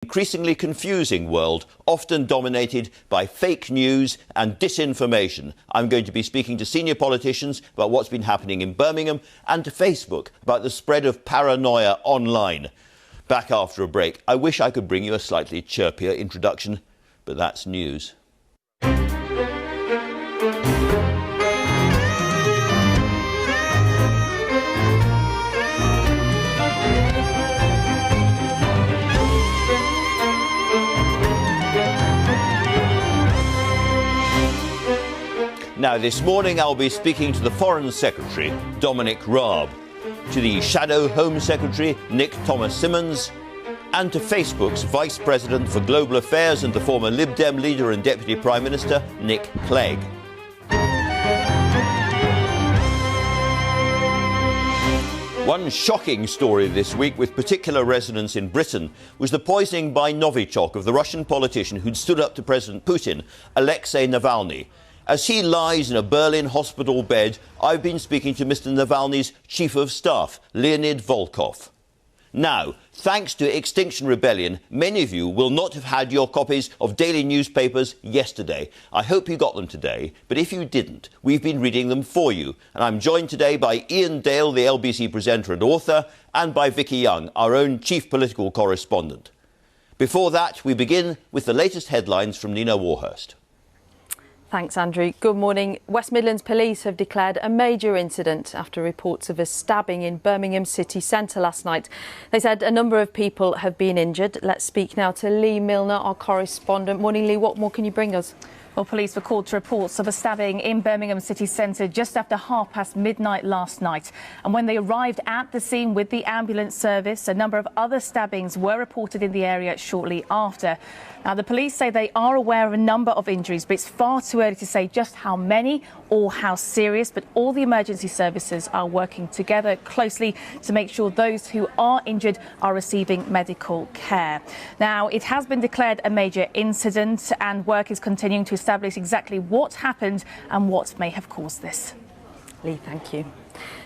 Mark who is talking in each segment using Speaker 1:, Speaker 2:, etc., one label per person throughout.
Speaker 1: Increasingly confusing world, often dominated by fake news and disinformation. I'm going to be speaking to senior politicians about what's been happening in Birmingham and to Facebook about the spread of paranoia online. Back after a break. I wish I could bring you a slightly chirpier introduction, but that's news. Now, this morning I'll be speaking to the Foreign Secretary, Dominic Raab, to the Shadow Home Secretary, Nick Thomas-Symonds, and to Facebook's Vice President for Global Affairs and the former Lib Dem leader and Deputy Prime Minister, Nick Clegg. One shocking story this week with particular resonance in Britain was the poisoning by Novichok of the Russian politician who'd stood up to President Putin, Alexei Navalny. As he lies in a Berlin hospital bed, I've been speaking to Mr. Navalny's Chief of Staff, Leonid Volkov. Now, thanks to Extinction Rebellion, many of you will not have had your copies of daily newspapers yesterday. I hope you got them today, but if you didn't, we've been reading them for you. And I'm joined today by Ian Dale, the LBC presenter and author, and by Vicky Young, our own chief political correspondent. Before that, we begin with the latest headlines from Nina Warhurst.
Speaker 2: Thanks, Andrew. Good morning. West Midlands Police have declared a major incident after reports of a stabbing in Birmingham city centre last night. They said a number of people have been injured. Let's speak now to Lee Milner, our correspondent. Morning, Lee. What more can you bring us?
Speaker 3: Well, police were called to reports of a stabbing in Birmingham city centre just after midnight last night. And when they arrived at the scene with the ambulance service, a number of other stabbings were reported in the area shortly after. Now, the police say they are aware of a number of injuries, but it's far too early to say just how many or how serious. But all the emergency services are working together closely to make sure those who are injured are receiving medical care. Now, it has been declared a major incident and work is continuing to establish exactly what happened and what may have caused this.
Speaker 2: Lee, thank you.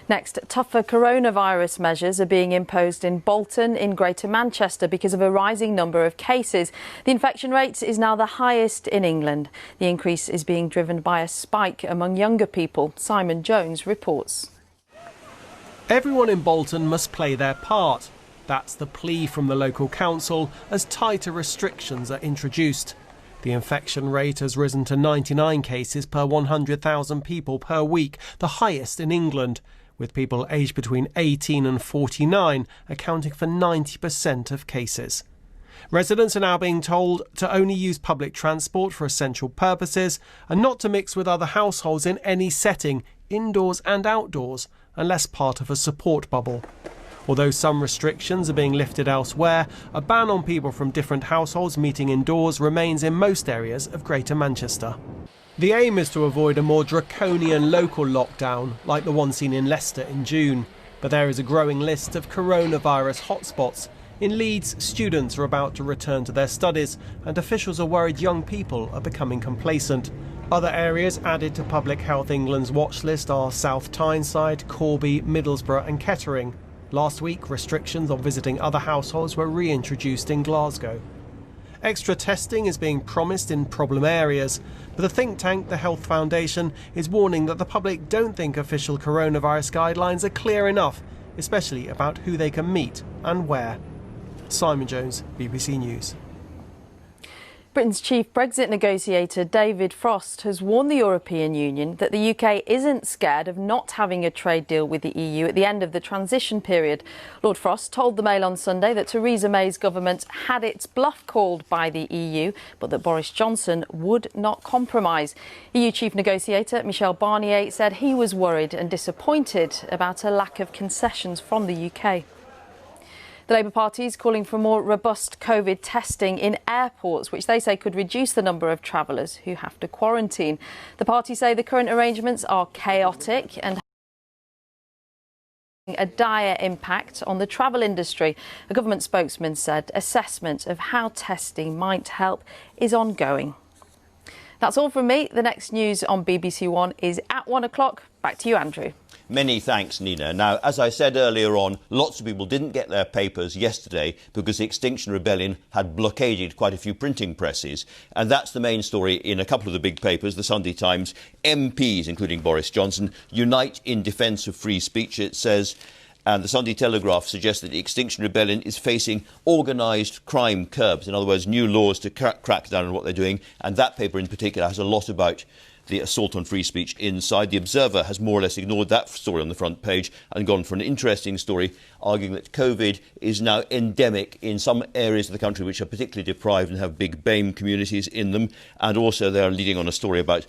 Speaker 2: Next, tougher coronavirus measures are being imposed in Bolton in Greater Manchester because of a rising number of cases. The infection rate is now the highest in England. The increase is being driven by a spike among younger people. Simon Jones reports.
Speaker 4: Everyone in Bolton must play their part. That's the plea from the local council as tighter restrictions are introduced. The infection rate has risen to 99 cases per 100,000 people per week, the highest in England, with people aged between 18 and 49 accounting for 90% of cases. Residents are now being told to only use public transport for essential purposes and not to mix with other households in any setting, indoors and outdoors, unless part of a support bubble. Although some restrictions are being lifted elsewhere, a ban on people from different households meeting indoors remains in most areas of Greater Manchester. The aim is to avoid a more draconian local lockdown like the one seen in Leicester in June. But there is a growing list of coronavirus hotspots. In Leeds, students are about to return to their studies and officials are worried young people are becoming complacent. Other areas added to Public Health England's watch list are South Tyneside, Corby, Middlesbrough and Kettering. Last week, restrictions on visiting other households were reintroduced in Glasgow. Extra testing is being promised in problem areas, but the think tank, the Health Foundation, is warning that the public don't think official coronavirus guidelines are clear enough, especially about who they can meet and where. Simon Jones, BBC News.
Speaker 2: Britain's chief Brexit negotiator David Frost has warned the European Union that the UK isn't scared of not having a trade deal with the EU at the end of the transition period. Lord Frost told the Mail on Sunday that Theresa May's government had its bluff called by the EU, but that Boris Johnson would not compromise. EU chief negotiator Michel Barnier said he was worried and disappointed about a lack of concessions from the UK. The Labour Party is calling for more robust COVID testing in airports, which they say could reduce the number of travellers who have to quarantine. The party say the current arrangements are chaotic and a dire impact on the travel industry. A government spokesman said assessment of how testing might help is ongoing. That's all from me. The next news on BBC One is at 1 o'clock. Back to you, Andrew.
Speaker 1: Many thanks, Nina. Now, as I said earlier on, lots of people didn't get their papers yesterday because the Extinction Rebellion had blockaded quite a few printing presses. And that's the main story in a couple of the big papers, the Sunday Times. MPs, including Boris Johnson, unite in defence of free speech, it says. And the Sunday Telegraph suggests that the Extinction Rebellion is facing organised crime curbs. In other words, new laws to crack down on what they're doing. And that paper in particular has a lot about the assault on free speech inside. The Observer has more or less ignored that story on the front page and gone for an interesting story arguing that COVID is now endemic in some areas of the country which are particularly deprived and have big BAME communities in them. And also they are leading on a story about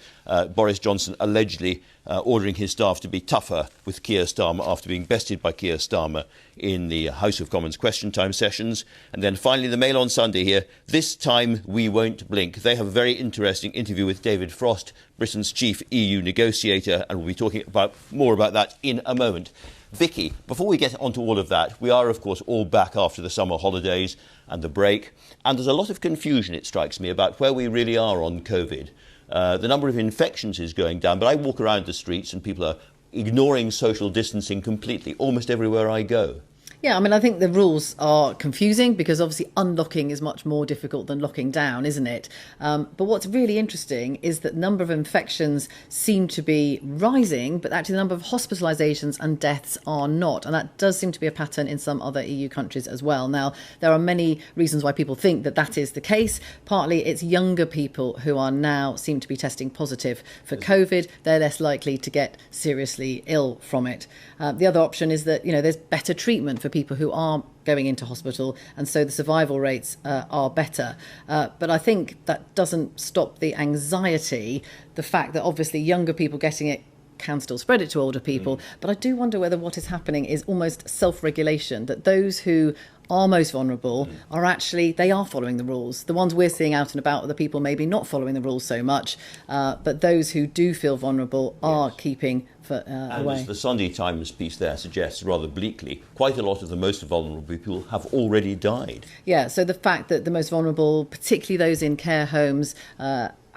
Speaker 1: Boris Johnson allegedly ordering his staff to be tougher with Keir Starmer after being bested by Keir Starmer in the House of Commons question time sessions. And then finally the Mail on Sunday here. This time we won't blink. They have a very interesting interview with David Frost, Britain's chief EU negotiator, and we'll be talking more about that in a moment. Vicky, before we get onto all of that, we are of course all back after the summer holidays and the break, and there's a lot of confusion, it strikes me, about where we really are on COVID. The number of infections is going down, but I walk around the streets and people are ignoring social distancing completely, almost everywhere I go.
Speaker 5: Yeah, I mean, I think the rules are confusing because obviously unlocking is much more difficult than locking down, isn't it? But what's really interesting is that the number of infections seem to be rising, but actually the number of hospitalisations and deaths are not. And that does seem to be a pattern in some other EU countries as well. Now, there are many reasons why people think that that is the case. Partly it's younger people who are now seem to be testing positive for COVID. They're less likely to get seriously ill from it. The other option is that, there's better treatment for people who are going into hospital, and so the survival rates are better. But I think that doesn't stop the anxiety, the fact that obviously younger people getting it can still spread it to older people. But I do wonder whether what is happening is almost self-regulation, that those who are most vulnerable they are following the rules. The ones we're seeing out and about are the people maybe not following the rules so much, but those who do feel vulnerable are keeping away.
Speaker 1: As the Sunday Times piece there suggests rather bleakly, quite a lot of the most vulnerable people have already died.
Speaker 5: Yeah, so the fact that the most vulnerable, particularly those in care homes,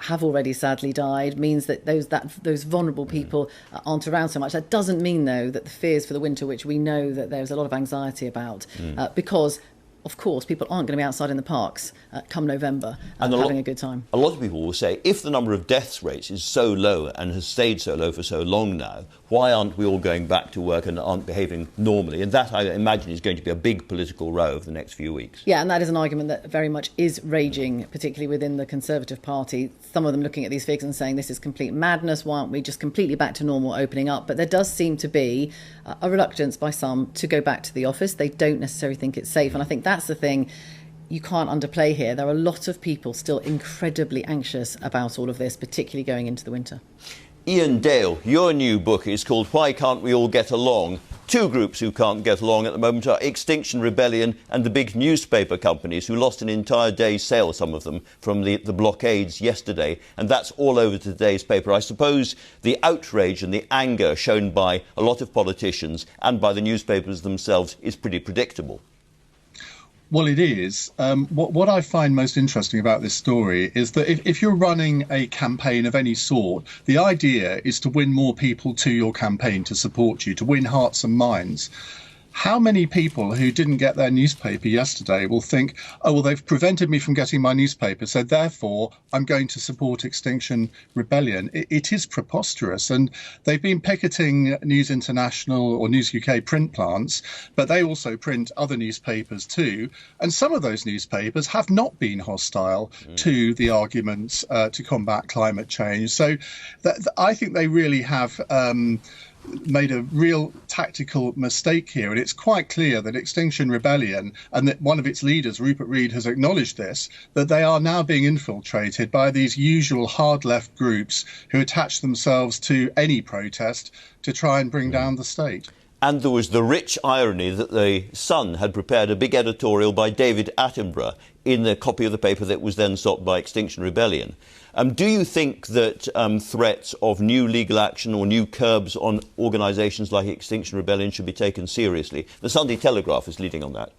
Speaker 5: have already sadly died means that those vulnerable people aren't around so much. That doesn't mean, though, that the fears for the winter, which we know that there's a lot of anxiety about, because of course, people aren't going to be outside in the parks come November and having a good time. A
Speaker 1: lot of people will say, if the number of deaths rates is so low and has stayed so low for so long now, why aren't we all going back to work and aren't behaving normally? And that, I imagine, is going to be a big political row over the next few weeks.
Speaker 5: Yeah, and that is an argument that very much is raging, particularly within the Conservative Party. Some of them looking at these figures and saying this is complete madness. Why aren't we just completely back to normal opening up? But there does seem to be a reluctance by some to go back to the office. They don't necessarily think it's safe. And I think that's the thing you can't underplay here. There are a lot of people still incredibly anxious about all of this, particularly going into the winter.
Speaker 1: Ian Dale, your new book is called Why Can't We All Get Along? Two groups who can't get along at the moment are Extinction Rebellion and the big newspaper companies who lost an entire day's sale, some of them, from the blockades yesterday. And that's all over today's paper. I suppose the outrage and the anger shown by a lot of politicians and by the newspapers themselves is pretty predictable.
Speaker 6: Well, it is. What I find most interesting about this story is that if you're running a campaign of any sort, the idea is to win more people to your campaign, to support you, to win hearts and minds. How many people who didn't get their newspaper yesterday will think, oh, well, they've prevented me from getting my newspaper, so therefore I'm going to support Extinction Rebellion? It is preposterous. And they've been picketing News International or News UK print plants, but they also print other newspapers too. And some of those newspapers have not been hostile to the arguments to combat climate change. So I think they really have made a real tactical mistake here, and it's quite clear that Extinction Rebellion, and that one of its leaders, Rupert Read, has acknowledged this, that they are now being infiltrated by these usual hard left groups who attach themselves to any protest to try and bring down the state.
Speaker 1: And there was the rich irony that the Sun had prepared a big editorial by David Attenborough in the copy of the paper that was then stopped by Extinction Rebellion. Do you think that threats of new legal action or new curbs on organisations like Extinction Rebellion should be taken seriously? The Sunday Telegraph is leading on that.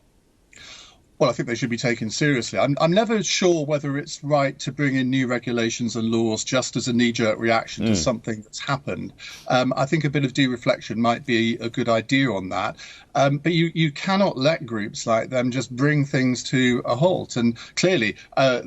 Speaker 6: Well, I think they should be taken seriously. I'm never sure whether it's right to bring in new regulations and laws just as a knee-jerk reaction to something that's happened. I think a bit of due reflection might be a good idea on that. But you cannot let groups like them just bring things to a halt. And clearly, I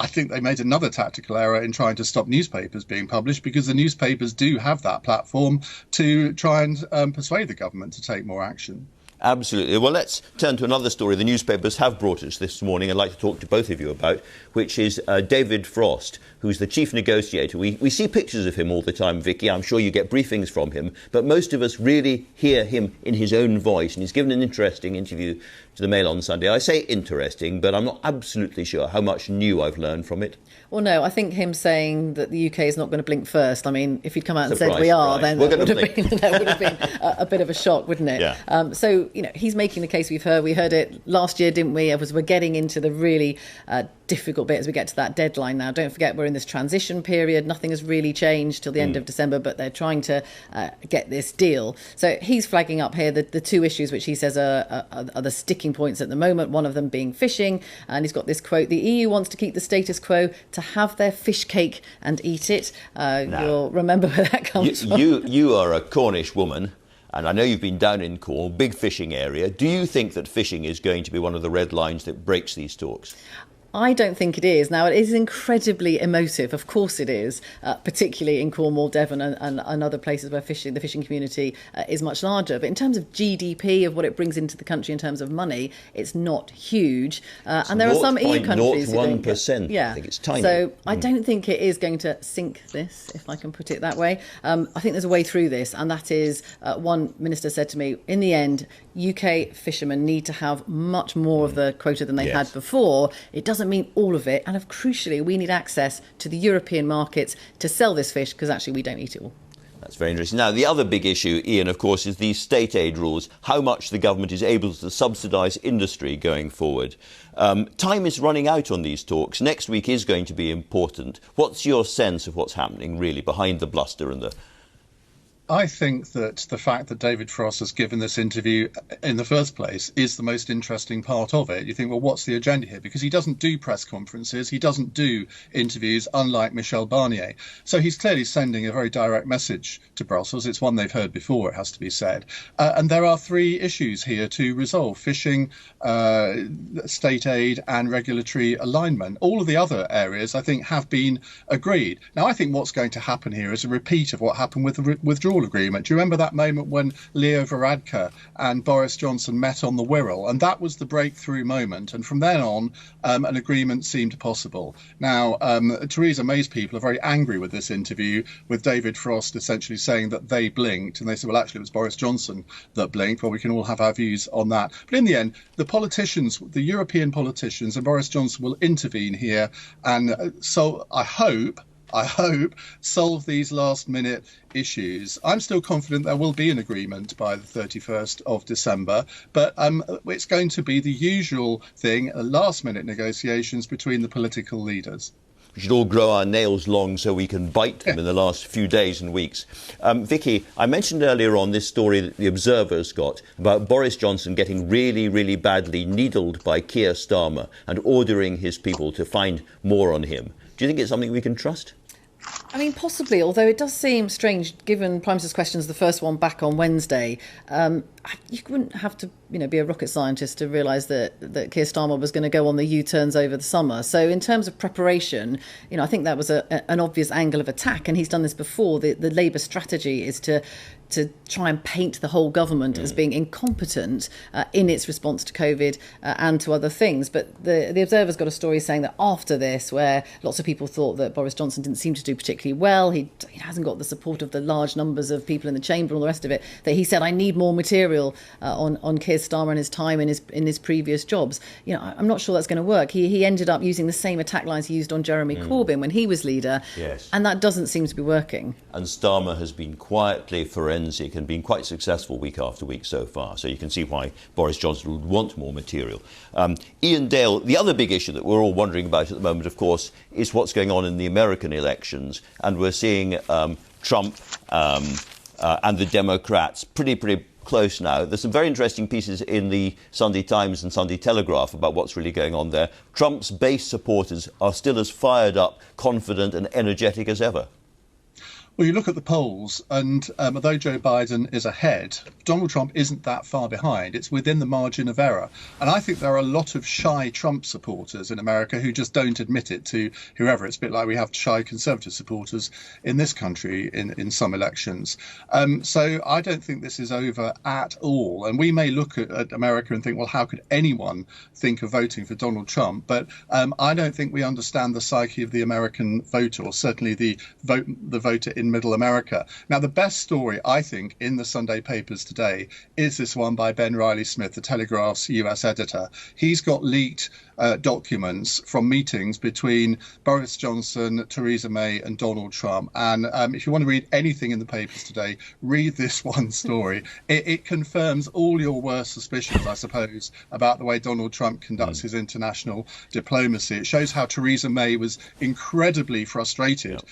Speaker 6: think they made another tactical error in trying to stop newspapers being published, because the newspapers do have that platform to try and persuade the government to take more action.
Speaker 1: Absolutely. Well, let's turn to another story the newspapers have brought us this morning I'd like to talk to both of you about, which is David Frost, who's the chief negotiator. We see pictures of him all the time, Vicky. I'm sure you get briefings from him, but most of us really hear him in his own voice, and he's given an interesting interview to the Mail on Sunday. I say interesting, but I'm not absolutely sure how much new I've learned from it.
Speaker 5: Well, no, I think him saying that the UK is not going to blink first, I mean, if he'd come out and said we are, then that would have been a bit of a shock, wouldn't it?
Speaker 1: Yeah.
Speaker 5: So, he's making the case we heard it last year, didn't we? We're getting into the really difficult bit as we get to that deadline now. Don't forget, we're in this transition period. Nothing has really changed till the end of December, but they're trying to get this deal. So he's flagging up here the two issues which he says are the sticking points at the moment, one of them being fishing. And he's got this quote: the EU wants to keep the status quo, to have their fish cake and eat it. You'll remember where that comes from.
Speaker 1: You are a Cornish woman, and I know you've been down in Cornwall, big fishing area. Do you think that fishing is going to be one of the red lines that breaks these talks?
Speaker 5: I don't think it is. Now, it is incredibly emotive. Of course it is, particularly in Cornwall, Devon and other places where the fishing community is much larger. But in terms of GDP, of what it brings into the country in terms of money, it's not huge. And there are some EU countries who don't get
Speaker 1: 0.01%. Yeah. I think it's tiny.
Speaker 5: So I don't think it is going to sink this, if I can put it that way. I think there's a way through this, and that is, one minister said to me, in the end, UK fishermen need to have much more of the quota than they had before. It doesn't mean all of it, and crucially, we need access to the European markets to sell this fish, because actually we don't eat it all.
Speaker 1: That's very interesting. Now, the other big issue, Ian, of course, is these state aid rules, how much the government is able to subsidise industry going forward. Time is running out on these talks. Next week is going to be important. What's your sense of what's happening, really, behind the bluster and the...
Speaker 6: I think that the fact that David Frost has given this interview in the first place is the most interesting part of it. You think, well, what's the agenda here? Because he doesn't do press conferences. He doesn't do interviews, unlike Michel Barnier. So he's clearly sending a very direct message to Brussels. It's one they've heard before, it has to be said. And there are three issues here to resolve: fishing, state aid and regulatory alignment. All of the other areas, I think, have been agreed. Now, I think what's going to happen here is a repeat of what happened with the withdrawal agreement. Do you remember that moment when Leo Varadkar and Boris Johnson met on the Wirral? And that was the breakthrough moment. And from then on, an agreement seemed possible. Now, Theresa May's people are very angry with this interview, with David Frost essentially saying that they blinked. And they said, well, actually, it was Boris Johnson that blinked. Well, we can all have our views on that. But in the end, the politicians, the European politicians, and Boris Johnson will intervene here. And so I hope, solve these last-minute issues. I'm still confident there will be an agreement by the 31st of December, but it's going to be the usual thing, last-minute negotiations between the political leaders.
Speaker 1: We should all grow our nails long so we can bite them in the last few days and weeks. Vicky, I mentioned earlier on this story that the Observer's got about Boris Johnson getting really, really badly needled by Keir Starmer and ordering his people to find more on him. Do you think it's something we can trust?
Speaker 5: I mean, possibly, although it does seem strange, given Prime Minister's questions, the first one back on Wednesday. You wouldn't have to, be a rocket scientist to realise that Keir Starmer was going to go on the U-turns over the summer. So in terms of preparation, I think that was an obvious angle of attack, and he's done this before. The Labour strategy is to try and paint the whole government as being incompetent in its response to COVID and to other things. But the Observer's got a story saying that after this, where lots of people thought that Boris Johnson didn't seem to do particularly well, he hasn't got the support of the large numbers of people in the chamber and all the rest of it, that he said, I need more material on Keir Starmer and his time in his previous jobs. I'm not sure that's going to work. He ended up using the same attack lines he used on Jeremy Corbyn when he was leader, and that doesn't seem to be working.
Speaker 1: And Starmer has been quietly forensic and been quite successful week after week so far. So you can see why Boris Johnson would want more material. Ian Dale, the other big issue that we're all wondering about at the moment, of course, is what's going on in the American elections. And we're seeing Trump and the Democrats pretty close now. There's some very interesting pieces in the Sunday Times and Sunday Telegraph about what's really going on there. Trump's base supporters are still as fired up, confident and energetic as ever.
Speaker 6: Well, you look at the polls, and although Joe Biden is ahead, Donald Trump isn't that far behind. It's within the margin of error. And I think there are a lot of shy Trump supporters in America who just don't admit it to whoever. It's a bit like we have shy Conservative supporters in this country in some elections. So I don't think this is over at all. And we may look at America and think, well, how could anyone think of voting for Donald Trump? But I don't think we understand the psyche of the American voter, or certainly the voter in Middle America. Now, the best story, I think, in the Sunday papers today is this one by Ben Riley-Smith, the Telegraph's US editor. He's got leaked documents from meetings between Boris Johnson, Theresa May and Donald Trump. And if you want to read anything in the papers today, read this one story. It confirms all your worst suspicions, I suppose, about the way Donald Trump conducts his international diplomacy. It shows how Theresa May was incredibly frustrated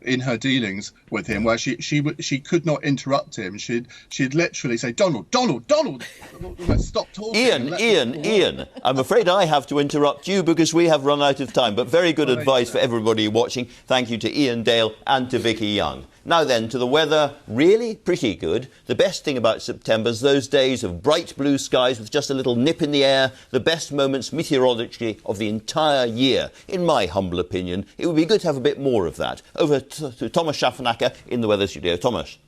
Speaker 6: in her dealings with him, where she could not interrupt him. She'd literally say, Donald, stop talking.
Speaker 1: Ian, I'm afraid I have to interrupt you because we have run out of time. But very good advice for everybody watching. Thank you to Ian Dale and to Vicky Young. Now then, to the weather, really pretty good. The best thing about September's those days of bright blue skies with just a little nip in the air, the best moments meteorologically of the entire year. In my humble opinion, it would be good to have a bit more of that. Over to Thomas Schaffnacker in the weather studio. Thomas.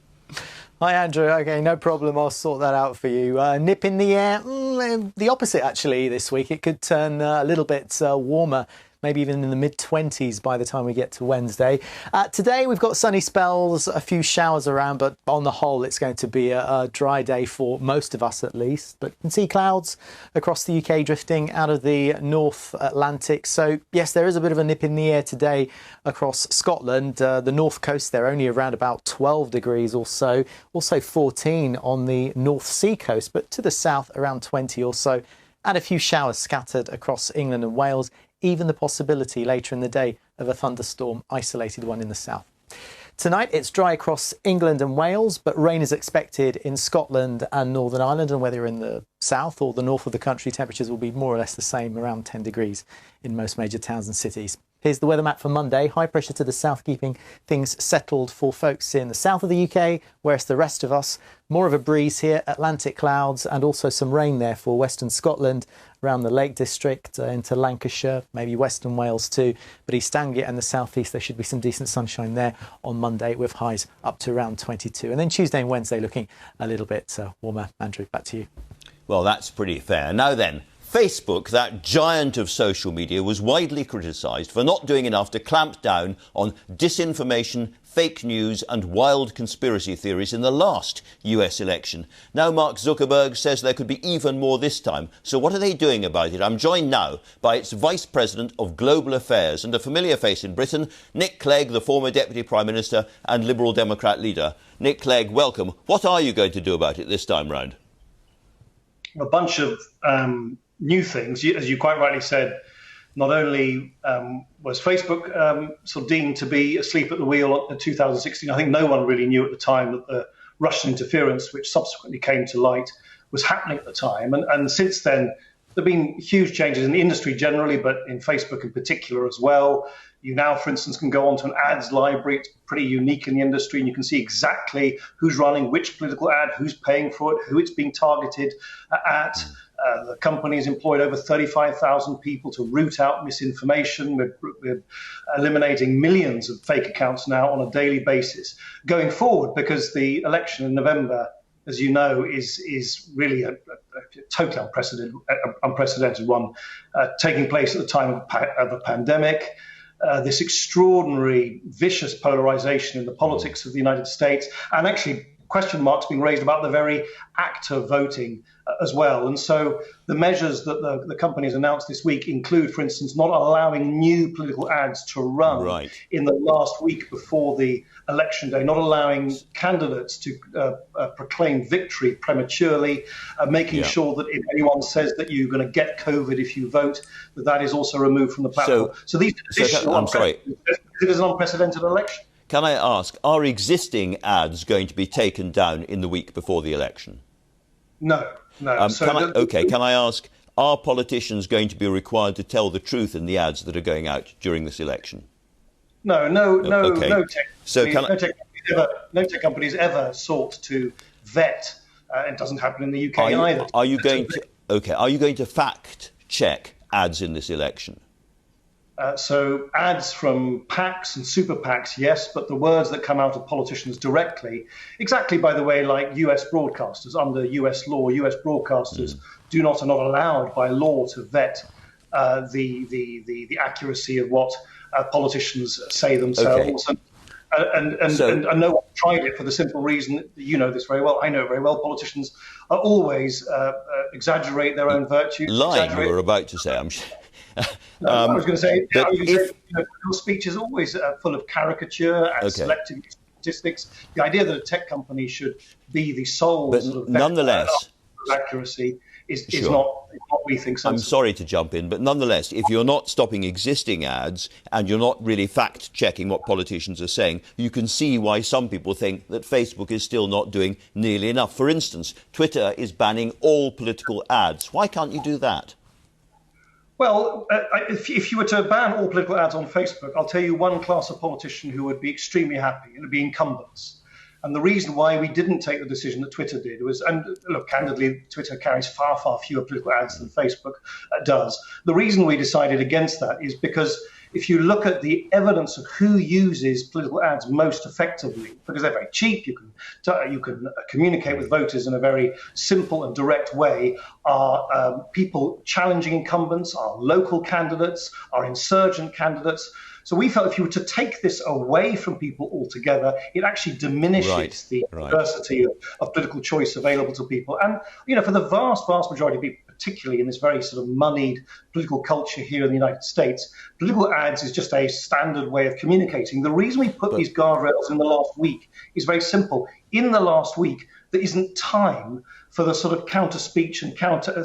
Speaker 7: Hi, Andrew. OK, no problem. I'll sort that out for you. Nip in the air. The opposite, actually, this week. It could turn a little bit warmer, maybe even in the mid-20s by the time we get to Wednesday. Today, we've got sunny spells, a few showers around, but on the whole, it's going to be a dry day for most of us, at least. But you can see clouds across the UK drifting out of the North Atlantic. So, yes, there is a bit of a nip in the air today across Scotland. The north coast, they're only around about 12 degrees or so. Also 14 on the North Sea coast, but to the south, around 20 or so. And a few showers scattered across England and Wales. Even the possibility later in the day of a thunderstorm, isolated one in the south. Tonight, it's dry across England and Wales, but rain is expected in Scotland and Northern Ireland. And whether you're in the south or the north of the country, temperatures will be more or less the same, around 10 degrees in most major towns and cities. Here's the weather map for Monday. High pressure to the south, keeping things settled for folks in the south of the UK, whereas the rest of us, more of a breeze here, Atlantic clouds, and also some rain there for western Scotland, around the Lake District, into Lancashire, maybe western Wales too. But East Anglia and the southeast, there should be some decent sunshine there on Monday, with highs up to around 22. And then Tuesday and Wednesday looking a little bit warmer. Andrew, back to you.
Speaker 1: Well, that's pretty fair. Now then, Facebook, that giant of social media, was widely criticised for not doing enough to clamp down on disinformation, fake news and wild conspiracy theories in the last US election. Now Mark Zuckerberg says there could be even more this time. So what are they doing about it? I'm joined now by its Vice President of Global Affairs and a familiar face in Britain, Nick Clegg, the former Deputy Prime Minister and Liberal Democrat leader. Nick Clegg, welcome. What are you going to do about it this time round?
Speaker 8: A bunch of new things. As you quite rightly said, not only was Facebook sort of deemed to be asleep at the wheel in 2016, I think no one really knew at the time that the Russian interference, which subsequently came to light, was happening at the time. And since then, there have been huge changes in the industry generally, but in Facebook in particular as well. You now, for instance, can go onto an ads library. It's pretty unique in the industry, and you can see exactly who's running which political ad, who's paying for it, who it's being targeted at. The company has employed over 35,000 people to root out misinformation. We're eliminating millions of fake accounts now on a daily basis going forward, because the election in November, as you know, is really a totally unprecedented one, taking place at the time of the pandemic. This extraordinary, vicious polarization in the politics of the United States, and actually question marks being raised about the very act of voting as well. And so the measures that the companies announced this week include, for instance, not allowing new political ads to run in the last week before the election day, not allowing candidates to proclaim victory prematurely, making sure that if anyone says that you're going to get COVID if you vote, that is also removed from the platform. So these it is an unprecedented election.
Speaker 1: Can I ask, are existing ads going to be taken down in the week before the election?
Speaker 8: No.
Speaker 1: Can I ask, are politicians going to be required to tell the truth in the ads that are going out during this election?
Speaker 8: No tech companies ever sought to vet. It doesn't happen in the UK either.
Speaker 1: Are you going to fact check ads in this election?
Speaker 8: So ads from PACs and super PACs, yes, but the words that come out of politicians directly, exactly by the way, like US broadcasters, under US law, US broadcasters are not allowed by law to vet the accuracy of what politicians say themselves.
Speaker 1: Okay.
Speaker 8: And no one tried it for the simple reason that you know this very well. I know very well. Politicians always exaggerate their own virtues.
Speaker 1: Lying, you were about to say, I'm sure.
Speaker 8: I was going to say, your speech is always full of caricature and selective statistics. The idea that a tech company should be the sole sort of
Speaker 1: nonetheless,
Speaker 8: accuracy is not what we think sensible.
Speaker 1: I'm sorry to jump in, but nonetheless, if you're not stopping existing ads and you're not really fact-checking what politicians are saying, you can see why some people think that Facebook is still not doing nearly enough. For instance, Twitter is banning all political ads. Why can't you do that?
Speaker 8: Well, if you were to ban all political ads on Facebook, I'll tell you one class of politician who would be extremely happy, and it would be incumbents. And the reason why we didn't take the decision that Twitter did was, and look, candidly, Twitter carries far, far fewer political ads than Facebook does. The reason we decided against that is because if you look at the evidence of who uses political ads most effectively, because they're very cheap, you can communicate with voters in a very simple and direct way, are people challenging incumbents, are local candidates, are insurgent candidates. So we felt if you were to take this away from people altogether, it actually diminishes the diversity of political choice available to people. And, for the vast, vast majority of people, particularly in this very sort of moneyed political culture here in the United States, political ads is just a standard way of communicating. The reason we put these guardrails in the last week is very simple. In the last week, there isn't time for the sort of counter speech and counter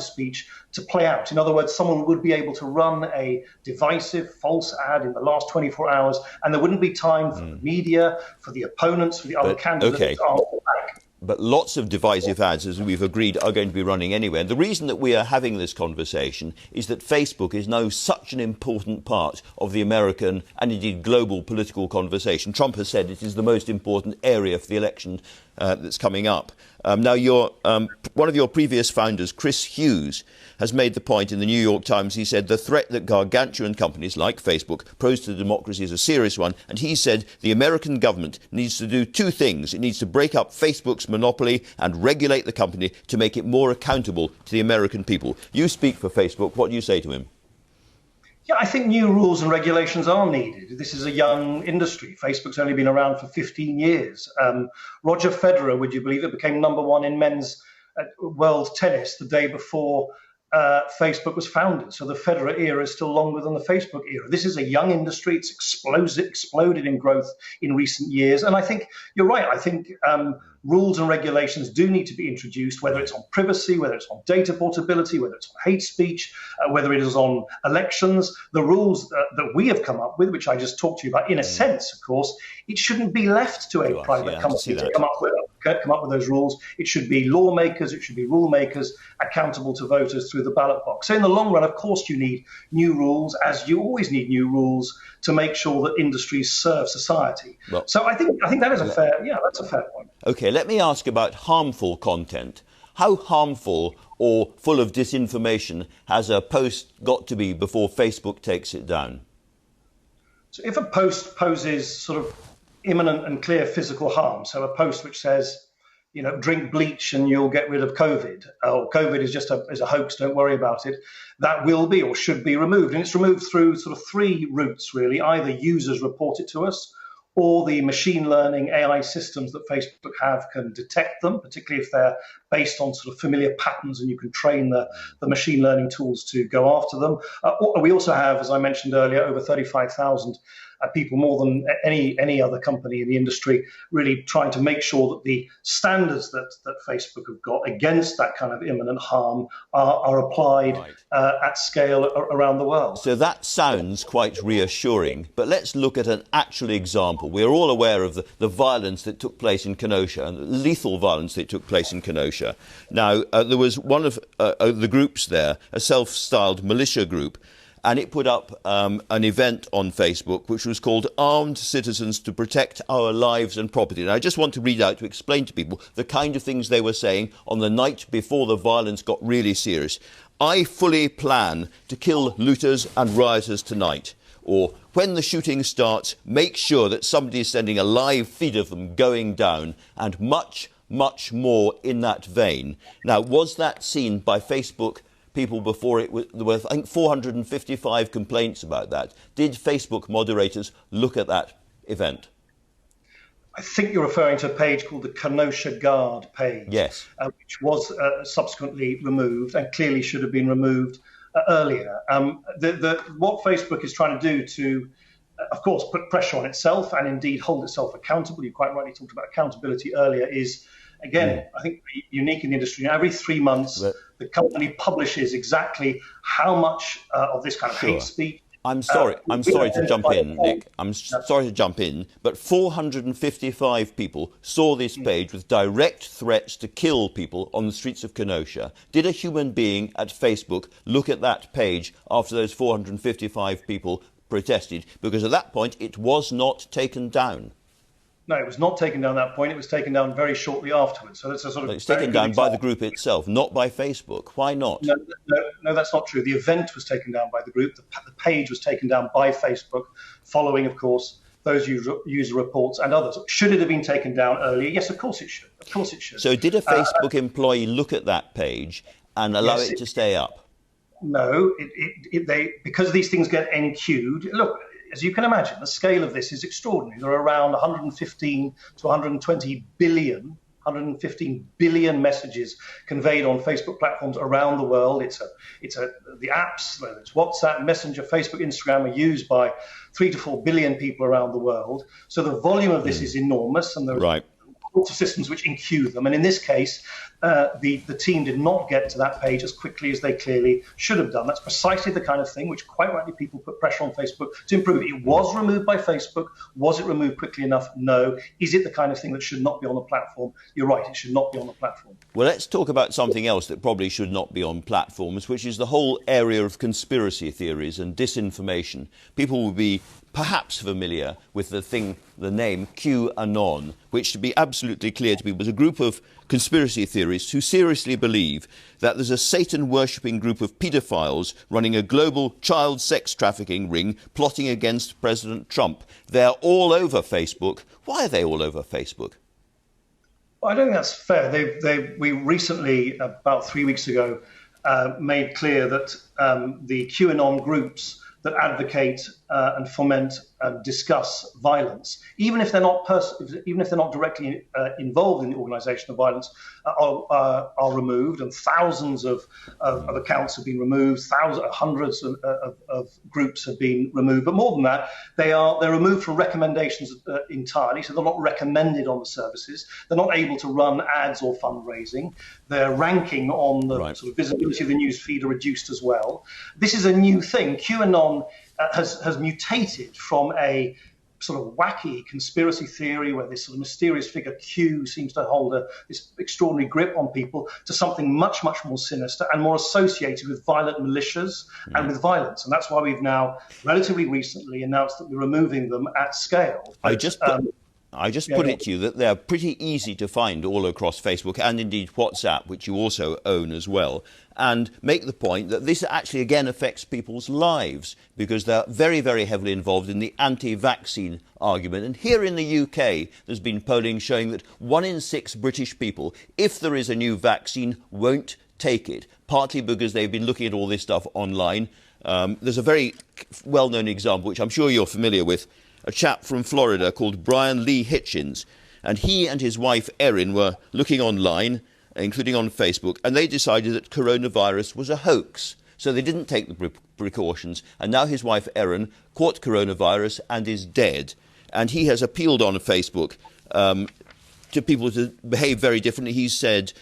Speaker 8: speech to play out. In other words, someone would be able to run a divisive, false ad in the last 24 hours, and there wouldn't be time for the media, for the opponents, for the other candidates to answer back.
Speaker 1: But lots of divisive ads, as we've agreed, are going to be running anyway. And the reason that we are having this conversation is that Facebook is now such an important part of the American and indeed global political conversation. Trump has said it is the most important area for the election that's coming up. Now, one of your previous founders, Chris Hughes, has made the point in the New York Times. He said the threat that gargantuan companies like Facebook pose to democracy is a serious one. And he said the American government needs to do two things. It needs to break up Facebook's monopoly and regulate the company to make it more accountable to the American people. You speak for Facebook. What do you say to him?
Speaker 8: Yeah, I think new rules and regulations are needed. This is a young industry. Facebook's only been around for 15 years. Roger Federer, would you believe it, became #1 in men's world tennis the day before Facebook was founded. So the Federer era is still longer than the Facebook era. This is a young industry. It's exploded in growth in recent years. And I think you're right. I think rules and regulations do need to be introduced, whether it's on privacy, whether it's on data portability, whether it's on hate speech, whether it is on elections. The rules that we have come up with, which I just talked to you about, in a sense, of course, it shouldn't be left to a private company to come up with those rules. It should be lawmakers, it should be rule makers accountable to voters through the ballot box. So in the long run, of course, you need new rules, as you always need new rules to make sure that industries serve society. Well, so I think that is that's a fair point.
Speaker 1: OK, let me ask about harmful content. How harmful or full of disinformation has a post got to be before Facebook takes it down?
Speaker 8: So if a post poses sort of imminent and clear physical harm, so a post which says, drink bleach and you'll get rid of COVID, or COVID is just a hoax, don't worry about it, that will be or should be removed. And it's removed through sort of three routes, really. Either users report it to us, or the machine learning AI systems that Facebook have can detect them, particularly if they're based on sort of familiar patterns, and you can train the machine learning tools to go after them. We also have, as I mentioned earlier, over 35,000 people, more than any other company in the industry, really trying to make sure that the standards that Facebook have got against that kind of imminent harm are applied at scale around the world.
Speaker 1: So that sounds quite reassuring, but let's look at an actual example. We're all aware of the violence that took place in Kenosha, and the lethal violence that took place in Kenosha. Now, there was one of the groups there, a self-styled militia group, and it put up an event on Facebook which was called Armed Citizens to Protect Our Lives and Property. And I just want to read out to explain to people the kind of things they were saying on the night before the violence got really serious. I fully plan to kill looters and rioters tonight. Or, when the shooting starts, make sure that somebody is sending a live feed of them going down, and much, much more in that vein. Now, was that seen by Facebook people before it? There were, I think, 455 complaints about that. Did Facebook moderators look at that event?
Speaker 8: I think you're referring to a page called the Kenosha Guard page,
Speaker 1: yes,
Speaker 8: which was subsequently removed and clearly should have been removed earlier. What Facebook is trying to do to, of course, put pressure on itself and indeed hold itself accountable, you quite rightly talked about accountability earlier, is, again, I think unique in the industry. Every 3 months, the company publishes exactly how much of this kind of hate speech.
Speaker 1: I'm sorry to jump in, Nick. I'm sorry to jump in, but 455 people saw this page with direct threats to kill people on the streets of Kenosha. Did a human being at Facebook look at that page after those 455 people protested? Because at that point, it was not taken down.
Speaker 8: No, it was not taken down at that point. It was taken down very shortly afterwards. So it's a sort of.
Speaker 1: It's taken down by the group itself, not by Facebook. Why not?
Speaker 8: No, that's not true. The event was taken down by the group. The page was taken down by Facebook, following, of course, those user reports and others. Should it have been taken down earlier? Yes, of course it should. Of course it should.
Speaker 1: So did a Facebook employee look at that page and allow it to stay up?
Speaker 8: No, because these things get enqueued. Look, as you can imagine, the scale of this is extraordinary. There are around 115 to 115 billion messages conveyed on Facebook platforms around the world. The apps, whether it's WhatsApp, Messenger, Facebook, Instagram, are used by 3 to 4 billion people around the world. So the volume of this is enormous, and there are sorts of systems which enqueue them. And in this case, the team did not get to that page as quickly as they clearly should have done. That's precisely the kind of thing which, quite rightly, people put pressure on Facebook to improve. It was removed by Facebook. Was it removed quickly enough? No. Is it the kind of thing that should not be on the platform? You're right, it should not be on the platform.
Speaker 1: Well, let's talk about something else that probably should not be on platforms, which is the whole area of conspiracy theories and disinformation. People will be perhaps familiar with the name QAnon, which, to be absolutely clear to people, is a group of conspiracy theorists who seriously believe that there's a Satan-worshipping group of paedophiles running a global child sex trafficking ring plotting against President Trump. They're all over Facebook. Why are they all over Facebook?
Speaker 8: Well, I don't think that's fair. We recently, about 3 weeks ago, made clear that the QAnon groups that advocate and foment and discuss violence, even if they're not directly involved in the organisation of violence, are removed, and thousands of accounts have been removed. Hundreds of groups have been removed. But more than that, they're removed from recommendations entirely, so they're not recommended on the services. They're not able to run ads or fundraising. Their ranking on the sort of visibility of the news feed are reduced as well. This is a new thing. QAnon has mutated from a sort of wacky conspiracy theory where this sort of mysterious figure Q seems to hold this extraordinary grip on people, to something much, much more sinister and more associated with violent militias and with violence. And that's why we've now relatively recently announced that we're removing them at scale.
Speaker 1: I just put it to you that they're pretty easy to find all across Facebook and indeed WhatsApp, which you also own as well, and make the point that this actually again affects people's lives because they're very, very heavily involved in the anti-vaccine argument. And here in the UK, there's been polling showing that 1 in 6 British people, if there is a new vaccine, won't take it, partly because they've been looking at all this stuff online. There's a very well-known example, which I'm sure you're familiar with, a chap from Florida called Brian Lee Hitchens, and he and his wife Erin were looking online including on Facebook, and they decided that coronavirus was a hoax. So they didn't take the precautions, and now his wife Erin caught coronavirus and is dead. And he has appealed on Facebook to people to behave very differently. He said,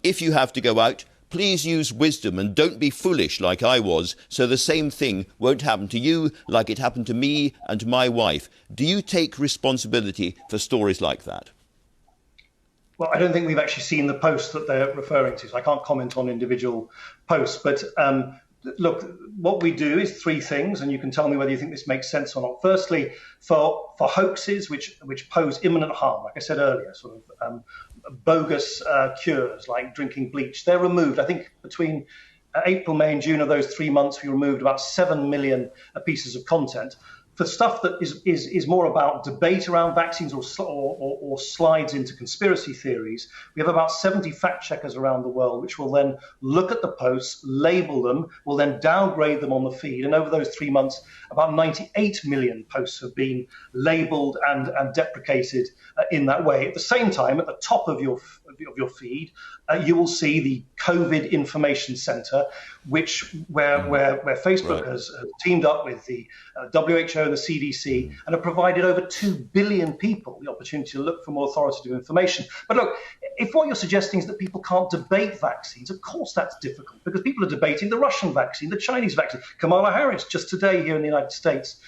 Speaker 1: if you have to go out, please use wisdom and don't be foolish like I was, so the same thing won't happen to you like it happened to me and to my wife. Do you take responsibility for stories like that?
Speaker 8: Well, I don't think we've actually seen the posts that they're referring to, so I can't comment on individual posts. But look, what we do is three things, and you can tell me whether you think this makes sense or not. Firstly, for hoaxes which pose imminent harm, like I said earlier, sort of bogus cures like drinking bleach, they're removed. I think between April, May and June of those 3 months, we removed about 7 million pieces of content. For stuff that is more about debate around vaccines or slides into conspiracy theories, we have about 70 fact checkers around the world, which will then look at the posts, label them, will then downgrade them on the feed. And over those 3 months, about 98 million posts have been labeled and deprecated in that way. At the same time, at the top of your feed, you will see the COVID Information Center, where Facebook has teamed up with the WHO and the CDC and have provided over 2 billion people the opportunity to look for more authoritative information. But look, if what you're suggesting is that people can't debate vaccines, of course that's difficult, because people are debating the Russian vaccine, the Chinese vaccine. Kamala Harris, just today here in the United States,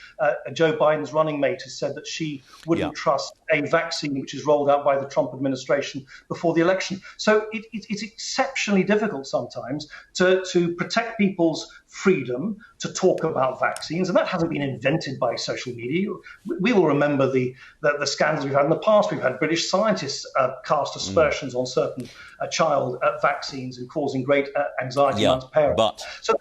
Speaker 8: Joe Biden's running mate, has said that she wouldn't trust a vaccine which is rolled out by the Trump administration before the election. So it's exceptionally difficult sometimes to protect people's freedom to talk about vaccines, and that hasn't been invented by social media. We will remember the scandals we've had in the past. We've had British scientists cast aspersions on certain child vaccines and causing great anxiety amongst parents. So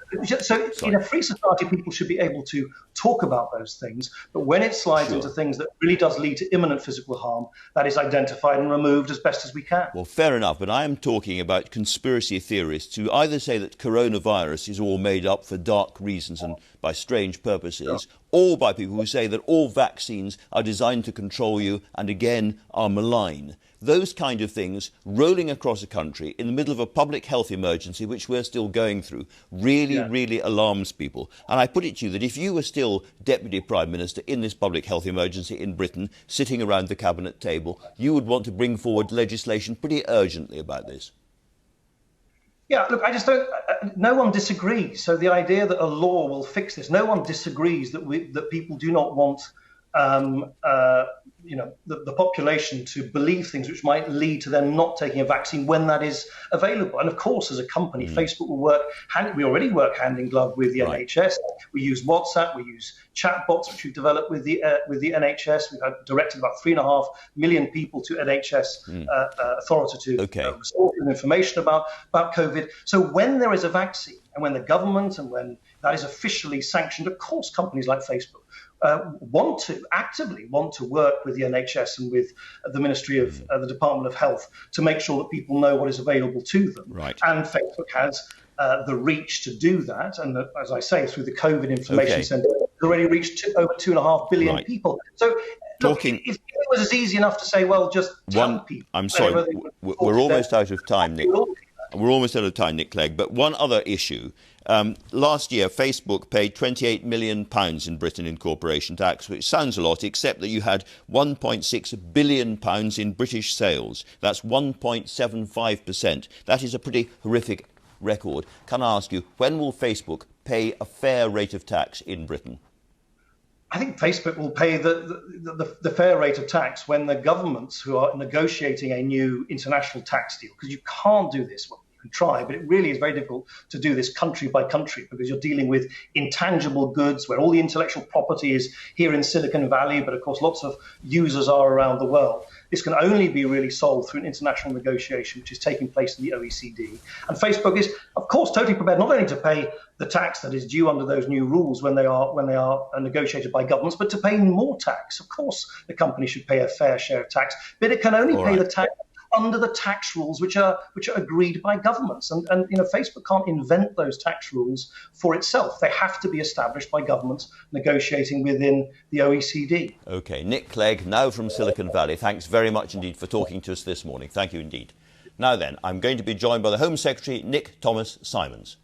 Speaker 8: in a free society, people should be able to talk about those things, but when it slides into things that really does lead to imminent physical harm, that is identified and removed as best as we can.
Speaker 1: Well, fair enough, but I am talking about conspiracy theorists who either say that coronavirus is all made up for dark reasons and by strange purposes, or by people who say that all vaccines are designed to control you and again are malign. Those kind of things rolling across a country in the middle of a public health emergency, which we're still going through, really alarms people. And I put it to you that if you were still Deputy Prime Minister in this public health emergency in Britain, sitting around the cabinet table, you would want to bring forward legislation pretty urgently about this.
Speaker 8: Yeah, look, I just don't. No one disagrees. So the idea that a law will fix this, no one disagrees that people do not want the population to believe things which might lead to them not taking a vaccine when that is available. And of course, as a company, Facebook will work. We already work hand in glove with the NHS. We use WhatsApp. We use chatbots, which we've developed with the NHS. We've directed about 3.5 million people to NHS authoritative resources and information about COVID. So when there is a vaccine and when the government and when that is officially sanctioned, of course, companies like Facebook actively want to work with the NHS and with the Ministry of the Department of Health to make sure that people know what is available to them. And Facebook has the reach to do that. And as I say, through the COVID Information Centre, it's already reached over 2.5 billion people. So look, if it was as easy enough to say, well, just tell people.
Speaker 1: I'm sorry, we're almost out of time, Nick. We're almost out of time, Nick Clegg. But one other issue. Last year, Facebook paid £28 million in Britain in corporation tax, which sounds a lot, except that you had £1.6 billion in British sales. That's 1.75%. That is a pretty horrific record. Can I ask you, when will Facebook pay a fair rate of tax in Britain?
Speaker 8: I think Facebook will pay the fair rate of tax when the governments who are negotiating a new international tax deal, because you can't do this. Can try, but it really is very difficult to do this country by country because you're dealing with intangible goods where all the intellectual property is here in Silicon Valley, but of course lots of users are around the world. This can only be really solved through an international negotiation, which is taking place in the OECD. And Facebook is, of course, totally prepared not only to pay the tax that is due under those new rules when they are negotiated by governments, but to pay more tax. Of course, the company should pay a fair share of tax, but it can only pay the tax under the tax rules which are agreed by governments. And Facebook can't invent those tax rules for itself. They have to be established by governments negotiating within the OECD.
Speaker 1: OK, Nick Clegg, now from Silicon Valley, thanks very much indeed for talking to us this morning. Thank you indeed. Now then, I'm going to be joined by the Home Secretary, Nick Thomas-Symonds.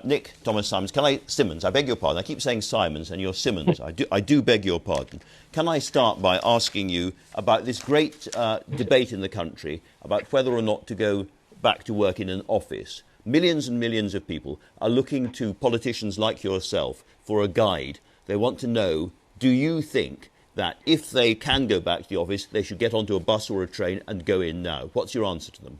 Speaker 1: Nick Thomas-Symonds, Simmons, I beg your pardon. I keep saying Simons and you're Simmons. I do beg your pardon. Can I start by asking you about this great debate in the country about whether or not to go back to work in an office? Millions and millions of people are looking to politicians like yourself for a guide. They want to know, do you think that if they can go back to the office, they should get onto a bus or a train and go in now? What's your answer to them?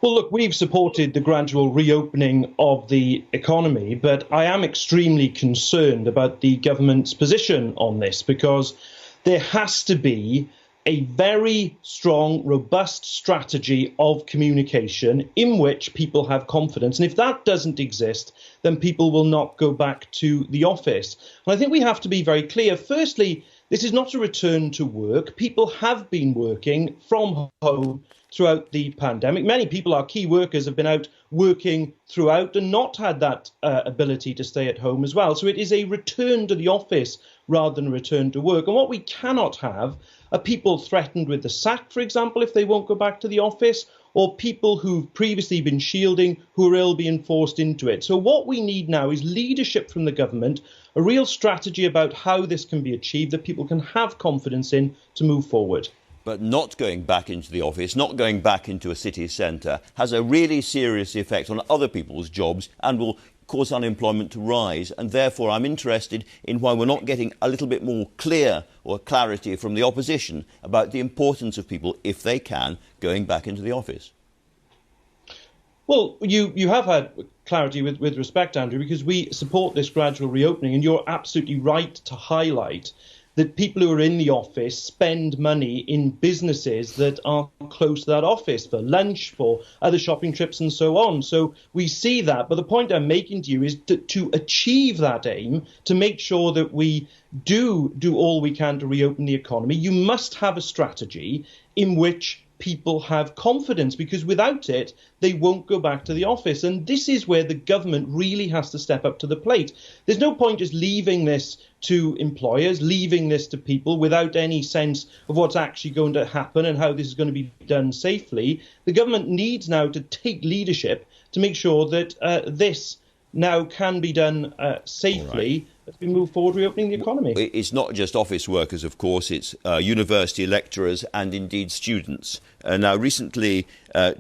Speaker 9: Well, look, we've supported the gradual reopening of the economy, but I am extremely concerned about the government's position on this, because there has to be a very strong, robust strategy of communication in which people have confidence. And if that doesn't exist, then people will not go back to the office. And I think we have to be very clear. Firstly, this is not a return to work. People have been working from home throughout the pandemic. Many people, our key workers, have been out working throughout and not had that ability to stay at home as well. So it is a return to the office rather than a return to work. And what we cannot have are people threatened with the sack, for example, if they won't go back to the office, or people who've previously been shielding who are ill being forced into it. So what we need now is leadership from the government, a real strategy about how this can be achieved, that people can have confidence in to move forward.
Speaker 1: But not going back into the office, not going back into a city centre, has a really serious effect on other people's jobs and will cause unemployment to rise. And therefore, I'm interested in why we're not getting a little bit more clarity from the opposition about the importance of people, if they can, going back into the office.
Speaker 9: Well, you have had clarity with respect, Andrew, because we support this gradual reopening, and you're absolutely right to highlight that people who are in the office spend money in businesses that are close to that office for lunch, for other shopping trips and so on. So we see that. But the point I'm making to you is to achieve that aim, to make sure that we do all we can to reopen the economy, you must have a strategy in which people have confidence, because without it, they won't go back to the office. And this is where the government really has to step up to the plate. There's no point just leaving this to employers, leaving this to people without any sense of what's actually going to happen and how this is going to be done safely. The government needs now to take leadership to make sure that this now can be done safely as we move forward reopening the economy.
Speaker 1: It's not just office workers, of course, it's university lecturers and indeed students. Now, recently,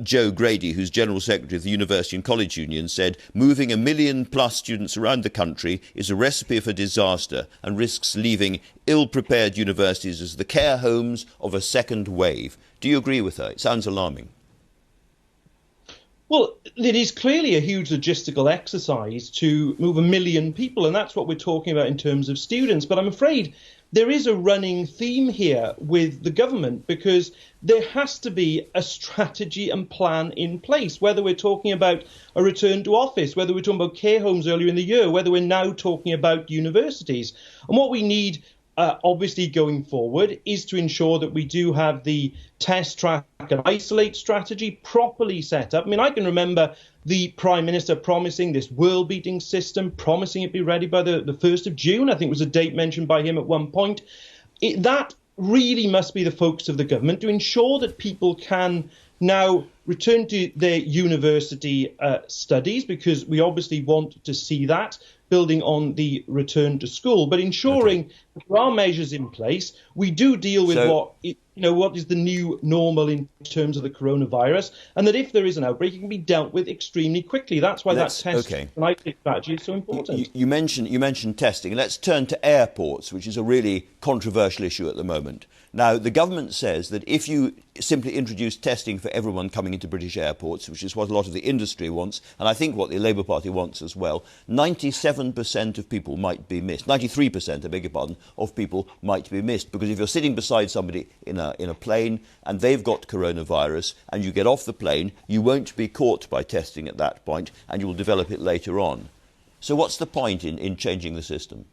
Speaker 1: Joe Grady, who's General Secretary of the University and College Union, said moving 1 million plus students around the country is a recipe for disaster and risks leaving ill-prepared universities as the care homes of a second wave. Do you agree with her? It sounds alarming.
Speaker 9: Well, it is clearly a huge logistical exercise to move 1 million people, and that's what we're talking about in terms of students. But I'm afraid there is a running theme here with the government, because there has to be a strategy and plan in place, whether we're talking about a return to office, whether we're talking about care homes earlier in the year, whether we're now talking about universities. And what we need obviously going forward is to ensure that we do have the test, track and isolate strategy properly set up. I mean, I can remember the Prime Minister promising this world-beating system, promising it be ready by the 1st of June, I think was a date mentioned by him at one point. That really must be the focus of the government, to ensure that people can now return to their university studies, because we obviously want to see that, building on the return to school, but ensuring that there are measures in place. We do deal with what is the new normal in terms of the coronavirus, and that if there is an outbreak, it can be dealt with extremely quickly. That's why that test strategy is so important.
Speaker 1: You mentioned testing. Let's turn to airports, which is a really controversial issue at the moment. Now, the government says that if you simply introduce testing for everyone coming into British airports, which is what a lot of the industry wants, and I think what the Labour Party wants as well, 97% of people might be missed. 93%, I beg your pardon, of people might be missed. Because if you're sitting beside somebody in a plane and they've got coronavirus and you get off the plane, you won't be caught by testing at that point and you will develop it later on. So what's the point in changing the system?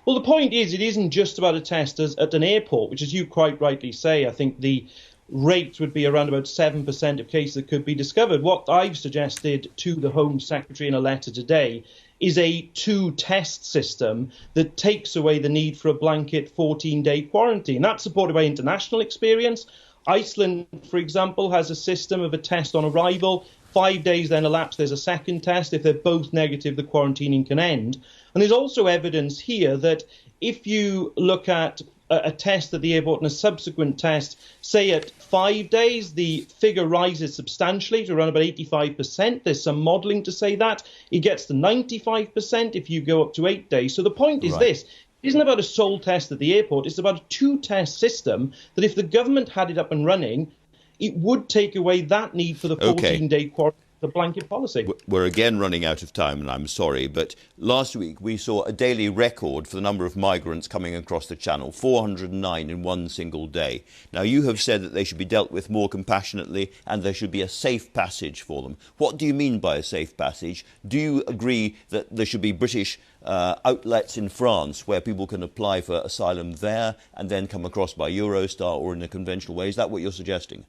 Speaker 9: Well, the point is, it isn't just about a test at an airport, which, as you quite rightly say, I think the rate would be around about 7% of cases that could be discovered. What I've suggested to the Home Secretary in a letter today is a 2-test system that takes away the need for a blanket 14-day quarantine. That's supported by international experience. Iceland, for example, has a system of a test on arrival. 5 days then elapse, there's a second test. If they're both negative, the quarantining can end. And there's also evidence here that if you look at a test at the airport and a subsequent test, say at 5 days, the figure rises substantially to around about 85%. There's some modelling to say that. It gets to 95% if you go up to 8 days. So the point is this. It isn't about a sole test at the airport. It's about a two-test system that if the government had it up and running, it would take away that need for the 14-day quarantine, the blanket policy.
Speaker 1: We're again running out of time, and I'm sorry, but last week we saw a daily record for the number of migrants coming across the Channel, 409 in one single day. Now, you have said that they should be dealt with more compassionately and there should be a safe passage for them. What do you mean by a safe passage? Do you agree that there should be British outlets in France where people can apply for asylum there and then come across by Eurostar or in a conventional way? Is that what you're suggesting?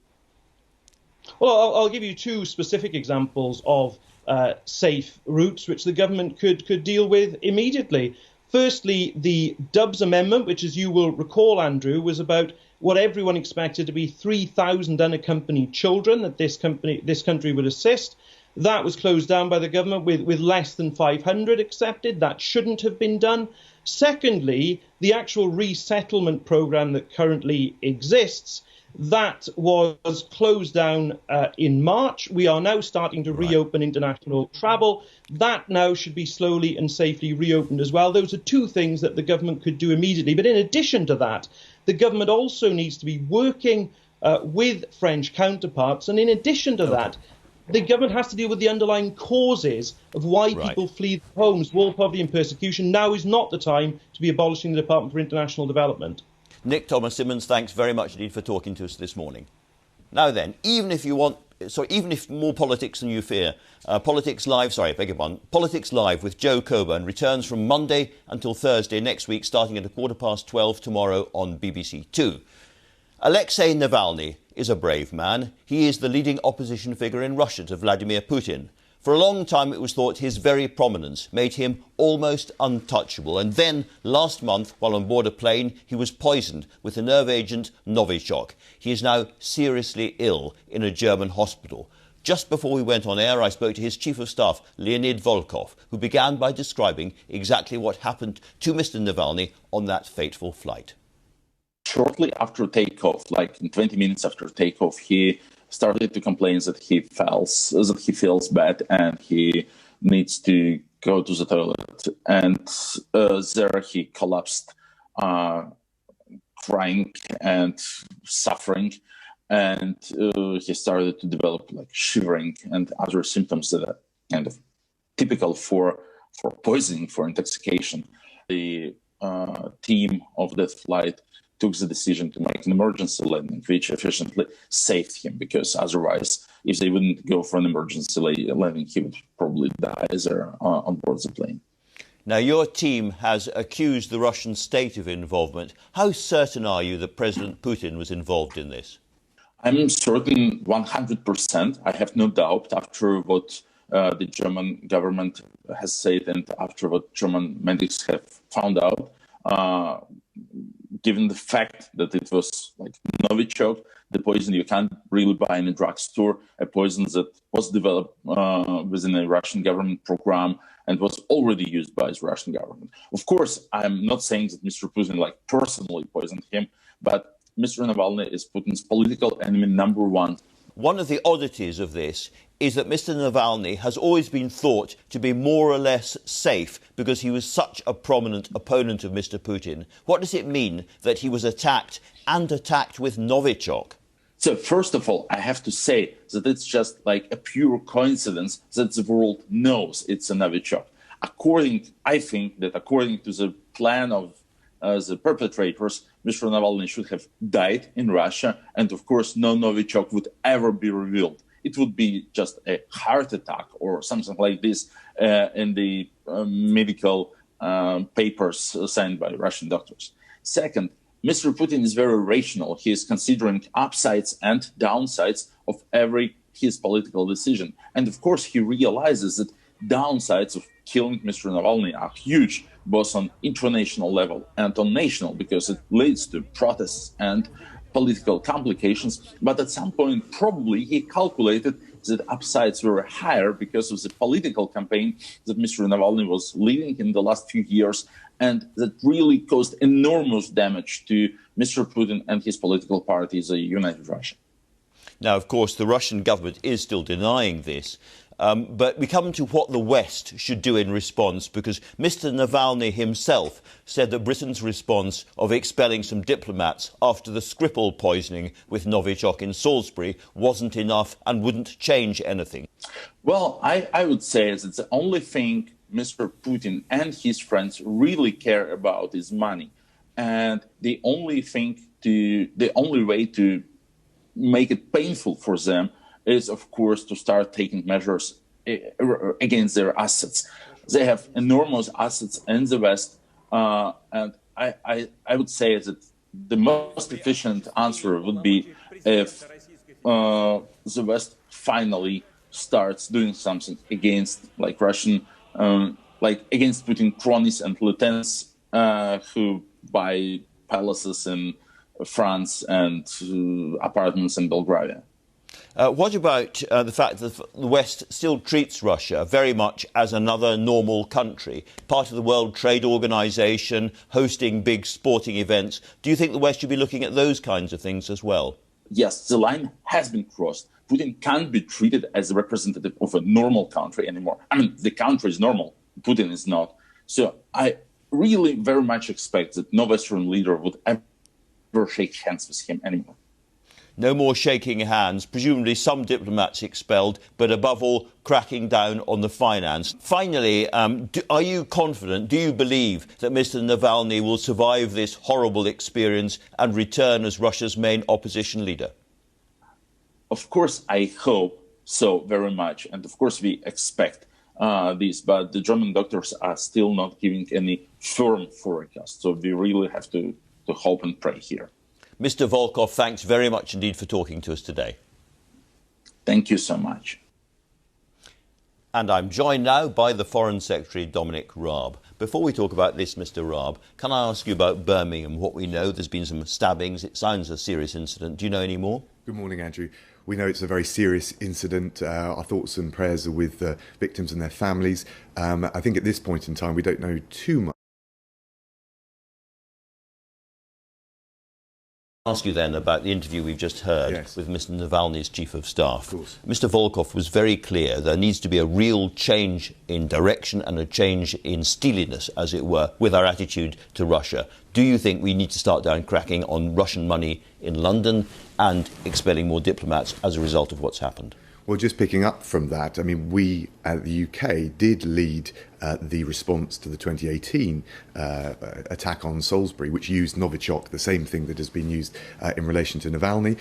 Speaker 9: Well, I'll give you two specific examples of safe routes which the government could deal with immediately. Firstly, the Dubs Amendment, which, as you will recall, Andrew, was about what everyone expected to be 3,000 unaccompanied children that this country would assist. That was closed down by the government with less than 500 accepted. That shouldn't have been done. Secondly, the actual resettlement programme that currently exists, that was closed down in March. We are now starting to reopen international travel. That now should be slowly and safely reopened as well. Those are two things that the government could do immediately. But in addition to that, the government also needs to be working with French counterparts. And in addition to that, the government has to deal with the underlying causes of why people flee their homes. War, poverty and persecution. Now is not the time to be abolishing the Department for International Development. Nick
Speaker 1: Thomas-Symonds, thanks very much indeed for talking to us this morning. Now then, even if more politics than you fear, Politics Live with Joe Coburn returns from Monday until Thursday next week, starting at 12:15 tomorrow on BBC Two. Alexei Navalny is a brave man. He is the leading opposition figure in Russia to Vladimir Putin. For a long time, it was thought his very prominence made him almost untouchable. And then, last month, while on board a plane, he was poisoned with the nerve agent Novichok. He is now seriously ill in a German hospital. Just before we went on air, I spoke to his Chief of Staff, Leonid Volkov, who began by describing exactly what happened to Mr. Navalny on that fateful flight.
Speaker 10: Shortly after takeoff, like in 20 minutes after takeoff, he started to complain that he feels bad and he needs to go to the toilet. And there he collapsed, crying and suffering. And he started to develop like shivering and other symptoms that are kind of typical for poisoning, for intoxication. The team of that flight took the decision to make an emergency landing, which efficiently saved him, because otherwise, if they wouldn't go for an emergency landing, he would probably die there on board the plane.
Speaker 1: Now, your team has accused the Russian state of involvement. How certain are you that President Putin was involved in this?
Speaker 10: I'm certain 100%. I have no doubt after what the German government has said and after what German medics have found out. Given the fact that it was like Novichok, the poison you can't really buy in a drugstore, a poison that was developed within a Russian government program and was already used by the Russian government. Of course, I'm not saying that Mr. Putin personally poisoned him, but Mr. Navalny is Putin's political enemy number one.
Speaker 1: One of the oddities of this is that Mr. Navalny has always been thought to be more or less safe because he was such a prominent opponent of Mr. Putin. What does it mean that he was attacked and attacked with Novichok?
Speaker 10: So first of all, I have to say that it's just like a pure coincidence that the world knows it's a Novichok. I think that according to the plan of the perpetrators, Mr. Navalny should have died in Russia, and of course no Novichok would ever be revealed. It would be just a heart attack or something like this in the medical papers signed by Russian doctors. Second, Mr. Putin is very rational. He is considering upsides and downsides of his political decision. And of course, he realizes that downsides of killing Mr. Navalny are huge, both on international level and on national, because it leads to protests and political complications. But at some point, probably he calculated that upsides were higher because of the political campaign that Mr. Navalny was leading in the last few years, and that really caused enormous damage to Mr. Putin and his political party, the United Russia.
Speaker 1: Now, of course, the Russian government is still denying this. But we come to what the West should do in response, because Mr. Navalny himself said that Britain's response of expelling some diplomats after the Skripal poisoning with Novichok in Salisbury wasn't enough and wouldn't change anything.
Speaker 10: Well, I would say that the only thing Mr. Putin and his friends really care about is money. And the only way to make it painful for them is, of course, to start taking measures against their assets. They have enormous assets in the West, and I would say that the most efficient answer would be if the West finally starts doing something against, like, Russian, against Putin cronies and lieutenants who buy palaces in France and apartments in Belgravia.
Speaker 1: What about the fact that the West still treats Russia very much as another normal country, part of the World Trade Organization, hosting big sporting events? Do you think the West should be looking at those kinds of things as well?
Speaker 10: Yes, the line has been crossed. Putin can't be treated as a representative of a normal country anymore. I mean, the country is normal, Putin is not. So I really very much expect that no Western leader would ever shake hands with him anymore.
Speaker 1: No more shaking hands, presumably some diplomats expelled, but above all, cracking down on the finance. Finally, are you confident, do you believe that Mr. Navalny will survive this horrible experience and return as Russia's main opposition leader?
Speaker 10: Of course, I hope so very much. And of course, we expect this, but the German doctors are still not giving any firm forecast. So we really have to hope and pray here.
Speaker 1: Mr. Volkov, thanks very much indeed for talking to us today.
Speaker 10: Thank you so much.
Speaker 1: And I'm joined now by the Foreign Secretary, Dominic Raab. Before we talk about this, Mr. Raab, can I ask you about Birmingham, what we know? There's been some stabbings. It sounds a serious incident. Do you know any more?
Speaker 11: Good morning, Andrew. We know it's a very serious incident. Our thoughts and prayers are with the victims and their families. I think at this point in time, we don't know too much.
Speaker 1: Ask you then about the interview we've just heard with Mr. Navalny's chief of staff. Mr. Volkov was very clear there needs to be a real change in direction and a change in steeliness, as it were, with our attitude to Russia. Do you think we need to start down cracking on Russian money in London and expelling more diplomats as a result of what's happened?
Speaker 11: Well, just picking up from that, I mean, we at the UK did lead the response to the 2018 attack on Salisbury, which used Novichok, the same thing that has been used in relation to Navalny.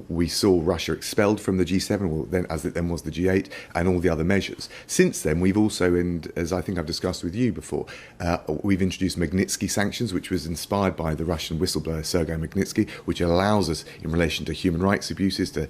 Speaker 11: We saw Russia expelled from the G7, well, then, as it then was the G8, and all the other measures. Since then, we've also, and as I think I've discussed with you before, we've introduced Magnitsky sanctions, which was inspired by the Russian whistleblower Sergei Magnitsky, which allows us, in relation to human rights abuses, to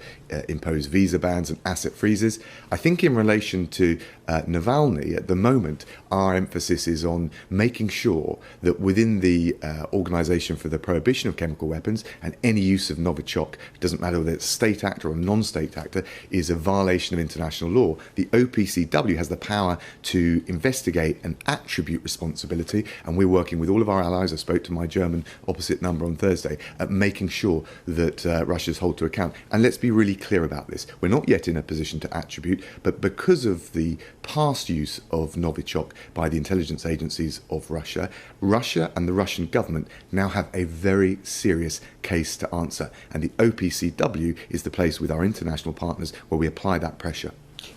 Speaker 11: impose visa bans and asset freezes. I think in relation to Navalny, at the moment, our emphasis is on making sure that within the Organisation for the Prohibition of Chemical Weapons, and any use of Novichok, it doesn't matter whether it's a state actor or a non-state actor, is a violation of international law. The OPCW has the power to investigate and attribute responsibility, and we're working with all of our allies. I spoke to my German opposite number on Thursday, at making sure that Russia's held to account. And let's be really clear about this. We're not yet in a position to attribute, but because of the past use of Novichok by the intelligence agencies of Russia, Russia and the Russian government now have a very serious case to answer. And the OPCW is the place with our international partners where we apply that pressure.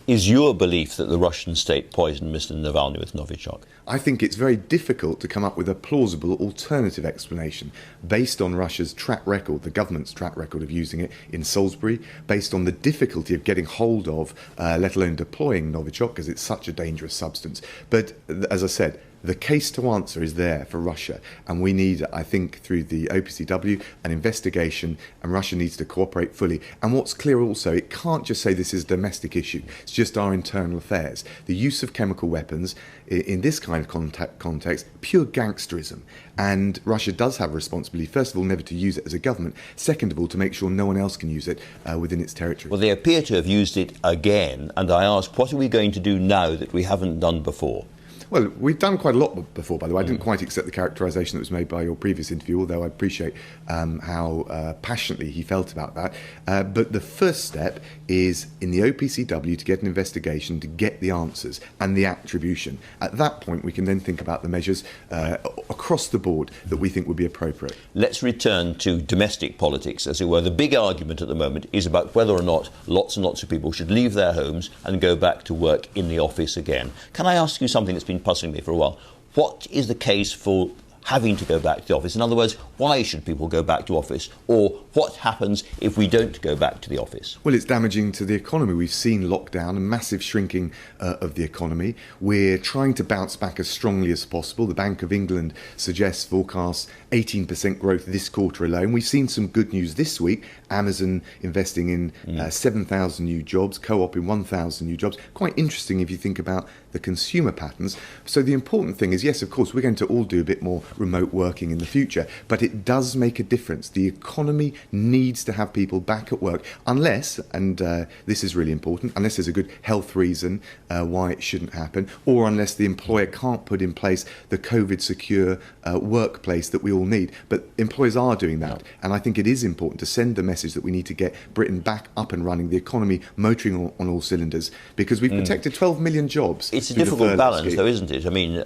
Speaker 1: Is your belief that the Russian state poisoned Mr. Navalny with Novichok?
Speaker 11: I think it's very difficult to come up with a plausible alternative explanation based on Russia's track record, the government's track record of using it in Salisbury, based on the difficulty of getting hold of, let alone deploying Novichok, because it's such a dangerous substance. But as I said, The case to answer is there for Russia, and we need, I think, through the OPCW, an investigation, and Russia needs to cooperate fully. And what's clear also, it can't just say this is a domestic issue, it's just our internal affairs. The use of chemical weapons in this kind of context, pure gangsterism, and Russia does have a responsibility, first of all, never to use it as a government, second of all, to make sure no one else can use it within its territory.
Speaker 1: Well, they appear to have used it again, and I ask, what are we going to do now that we haven't done before?
Speaker 11: Well, we've done quite a lot before, by the way. I didn't quite accept the characterisation that was made by your previous interview, although I appreciate how passionately he felt about that. But the first step is in the OPCW to get an investigation, to get the answers and the attribution. At that point, we can then think about the measures across the board that we think would be appropriate. Let's return to domestic politics, as it were. The big argument at the moment is about whether or not lots and lots of people should leave their homes and go back to work in the office again. Can I ask you something that's been puzzling me for a while? What is the case for having to go back to the office? In other words, why should people go back to office? Or what happens if we don't go back to the office? Well, it's damaging to the economy. We've seen lockdown and massive shrinking of the economy. We're trying to bounce back as strongly as possible. The Bank of England forecasts 18% growth this quarter alone. We've seen some good news this week. Amazon investing in 7,000 new jobs, Co-op in 1,000 new jobs. Quite interesting if you think about the consumer patterns. So the important thing is, yes, of course, we're going to all do a bit more remote working in the future, but it does make a difference. The economy needs to have people back at work, unless, and this is really important, unless there's a good health reason why it shouldn't happen, or unless the employer can't put in place the COVID-secure workplace that we all need. But employers are doing that, and I think it is important to send the message that we need to get Britain back up and running, the economy motoring on all cylinders, because we've protected 12 million jobs. It's a difficult balance, though, isn't it? I mean,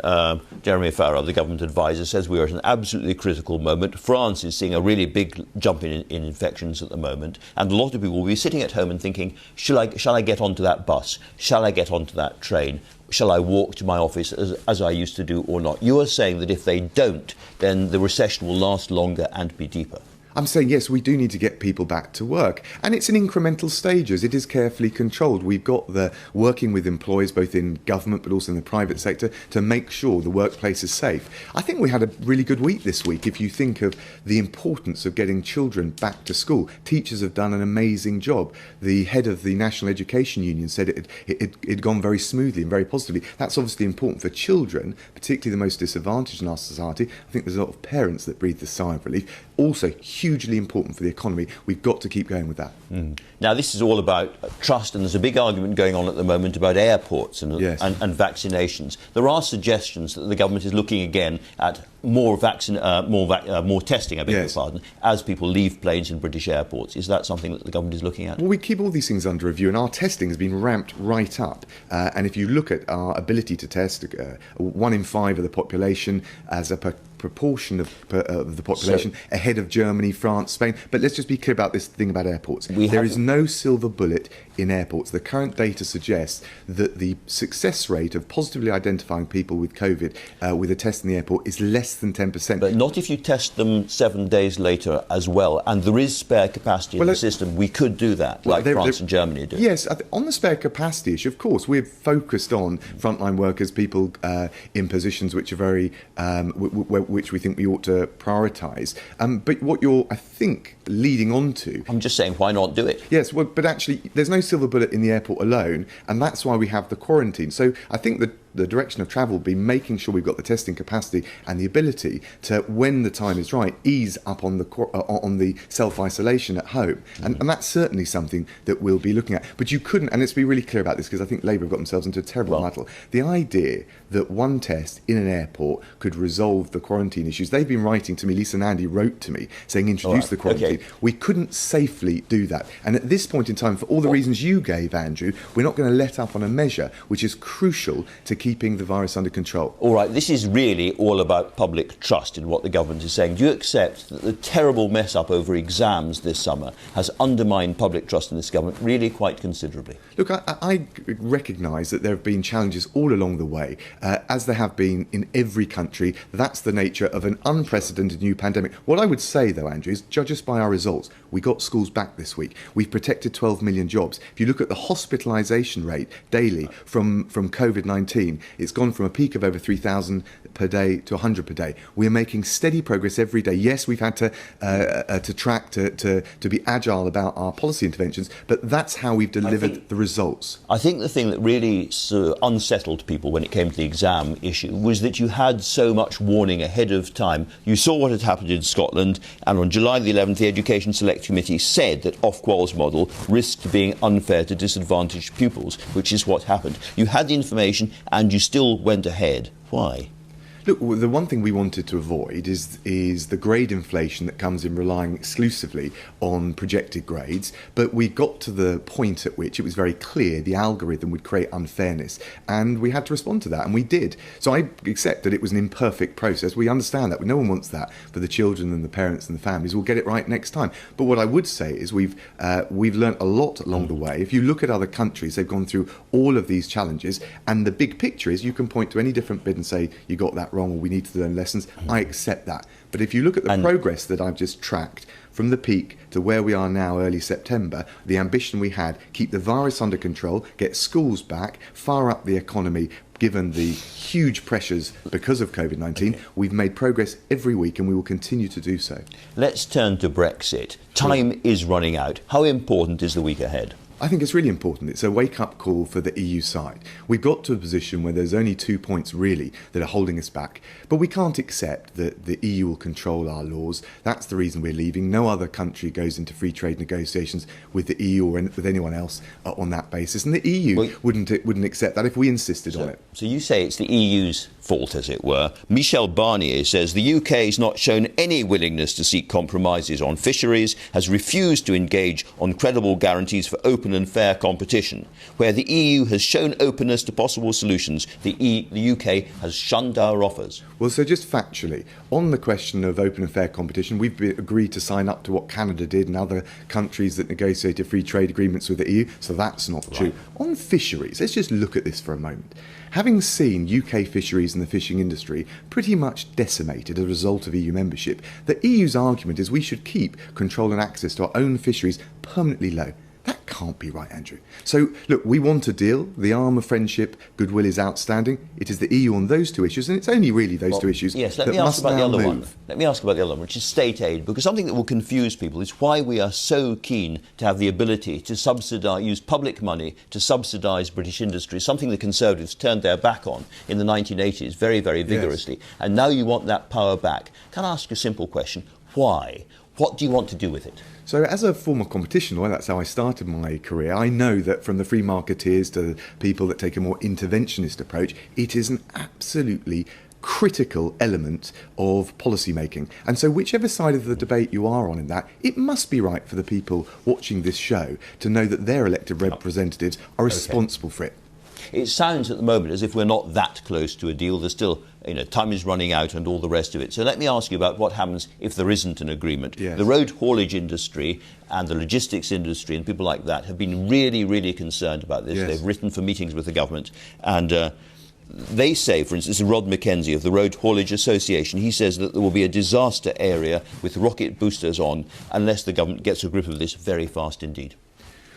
Speaker 11: Jeremy Farrar, the government advisor, says we are at an absolutely critical moment. France is seeing a really big jump in infections at the moment, and a lot of people will be sitting at home and thinking, shall I get onto that bus? Shall I get onto that train? Shall I walk to my office as I used to do or not? You are saying that if they don't, then the recession will last longer and be deeper. I'm saying, yes, we do need to get people back to work. And it's in incremental stages. It is carefully controlled. We've got the working with employers, both in government but also in the private sector, to make sure the workplace is safe. I think we had a really good week this week. If you think of the importance of getting children back to school, teachers have done an amazing job. The head of the National Education Union said it'd gone very smoothly and very positively. That's obviously important for children, particularly the most disadvantaged in our society. I think there's a lot of parents that breathe the sigh of relief. Also, hugely important for the economy. We've got to keep going with that. Now, this is all about trust, and there's a big argument going on at the moment about airports and vaccinations. There are suggestions that the government is looking again at more testing, I beg your pardon, as people leave planes in British airports. Is that something that the government is looking at? Well, we keep all these things under review, and our testing has been ramped right up. And if you look at our ability to test, 1 in 5 of the population as a proportion of the population ahead of Germany, France, Spain. But let's just be clear about this thing about airports. There is no silver bullet in airports. The current data suggests that the success rate of positively identifying people with COVID with a test in the airport is less than 10%. But not if you test them 7 days later as well. And there is spare capacity in the system. We could do that, like France and Germany are doing. Yes, on the spare capacity issue, of course, we're focused on frontline workers, people in positions which are very which we think we ought to prioritise. But what you're, I think, leading on to... I'm just saying, why not do it? Yes, well, but actually, there's no silver bullet in the airport alone, and that's why we have the quarantine. So I think that the direction of travel will be making sure we've got the testing capacity and the ability to, when the time is right, ease up on the self-isolation at home. And that's certainly something that we'll be looking at. But you couldn't, and let's be really clear about this, because I think Labour have got themselves into a terrible muddle. The idea that one test in an airport could resolve the quarantine issues. They've been writing to me, Lisa and Andy wrote to me, saying introduce the quarantine. We couldn't safely do that. And at this point in time, for all the reasons you gave, Andrew, we're not going to let up on a measure which is crucial to keeping the virus under control. All right, this is really all about public trust in what the government is saying. Do you accept that the terrible mess-up over exams this summer has undermined public trust in this government really quite considerably? Look, I recognise that there have been challenges all along the way, as there have been in every country. That's the nature of an unprecedented new pandemic. What I would say, though, Andrew, is judge us by our results. We got schools back this week. We've protected 12 million jobs. If you look at the hospitalisation rate daily from COVID-19, shocking. It's gone from a peak of over 3,000 per day to 100 per day. We are making steady progress every day. Yes, we've had to track, to be agile about our policy interventions, but that's how we've delivered the results.
Speaker 1: I think the thing that really unsettled people when it came to the exam issue was that you had so much warning ahead of time. You saw what had happened in Scotland, and on July the 11th, the Education Select Committee said that Ofqual's model risked being unfair to disadvantaged pupils, which is what happened. You had the information and you still went ahead. Why?
Speaker 11: Look, the one thing we wanted to avoid is the grade inflation that comes in relying exclusively on projected grades, but we got to the point at which it was very clear the algorithm would create unfairness, and we had to respond to that, and we did. So I accept that it was an imperfect process. We understand that, but no one wants that for the children and the parents and the families. We'll get it right next time. But what I would say is we've learnt a lot along the way. If you look at other countries, they've gone through all of these challenges, and the big picture is you can point to any different bid and say you got that wrong or we need to learn lessons. I accept that. But if you look at the progress that I've just tracked from the peak to where we are now, early September, the ambition we had, keep the virus under control, get schools back, fire up the economy, given the huge pressures because of COVID-19, we've made progress every week and we will continue to do so.
Speaker 1: Let's turn to Brexit. Time is running out. How important is the week ahead?
Speaker 11: I think it's really important. It's a wake-up call for the EU side. We've got to a position where there's only 2 points really that are holding us back, but we can't accept that the EU will control our laws. That's the reason we're leaving. No other country goes into free trade negotiations with the EU or with anyone else on that basis, and the EU wouldn't accept that if we insisted on it.
Speaker 1: So you say it's the EU's fault, as it were. Michel Barnier says the UK has not shown any willingness to seek compromises on fisheries, has refused to engage on credible guarantees for open and fair competition. Where the EU has shown openness to possible solutions, the UK has shunned our offers.
Speaker 11: Well, so just factually, on the question of open and fair competition, we've agreed to sign up to what Canada did and other countries that negotiated free trade agreements with the EU, so that's not true. On fisheries, let's just look at this for a moment. Having seen UK fisheries and the fishing industry pretty much decimated as a result of EU membership, the EU's argument is we should keep control and access to our own fisheries permanently low. That can't be right, Andrew. So, look, we want a deal. The arm of friendship, goodwill is outstanding. It is the EU on those two issues, and it's only really those two issues
Speaker 1: that must now move. Let me ask about the other one, which is state aid, because something that will confuse people is why we are so keen to have the ability to use public money to subsidise British industry, something the Conservatives turned their back on in the 1980s very, very vigorously. Yes. And now you want that power back. Can I ask a simple question? Why? What do you want to do with it?
Speaker 11: So as a former competition lawyer, that's how I started my career, I know that from the free marketeers to people that take a more interventionist approach, it is an absolutely critical element of policy making. And so whichever side of the debate you are on in that, it must be right for the people watching this show to know that their elected representatives are responsible for it.
Speaker 1: It sounds at the moment as if we're not that close to a deal. There's still, time is running out and all the rest of it. So let me ask you about what happens if there isn't an agreement. Yes. The road haulage industry and the logistics industry and people like that have been really, really concerned about this. Yes. They've written for meetings with the government and they say, for instance, Rod Mackenzie of the Road Haulage Association, he says that there will be a disaster area with rocket boosters on unless the government gets a grip of this very fast indeed.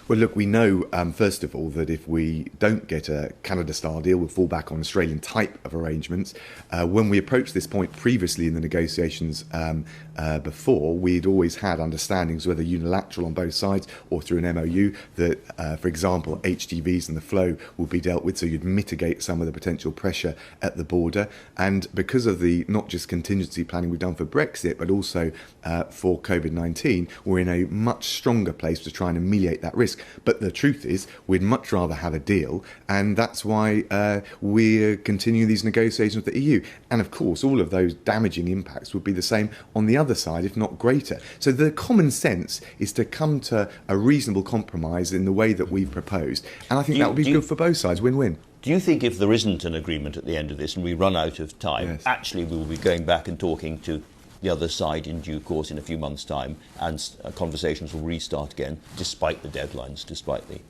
Speaker 11: Well, look, we know, first of all, that if we don't get a Canada-style deal, we'll fall back on Australian type of arrangements. When we approached this point previously in the negotiations before, we'd always had understandings, whether unilateral on both sides or through an MOU, that, for example, HGVs and the flow would be dealt with, so you'd mitigate some of the potential pressure at the border. And because of the not just contingency planning we've done for Brexit, but also for COVID-19, we're in a much stronger place to try and ameliorate that risk. But the truth is, we'd much rather have a deal, and that's why we're continuing these negotiations with the EU. And of course, all of those damaging impacts would be the same on the other side, if not greater. So the common sense is to come to a reasonable compromise in the way that we've proposed. And I think that would be good for both sides, win-win.
Speaker 1: Do you think if there isn't an agreement at the end of this and we run out of time, yes, actually we will be going back and talking to the other side in due course in a few months' time, and conversations will restart again, despite the deadlines, despite the...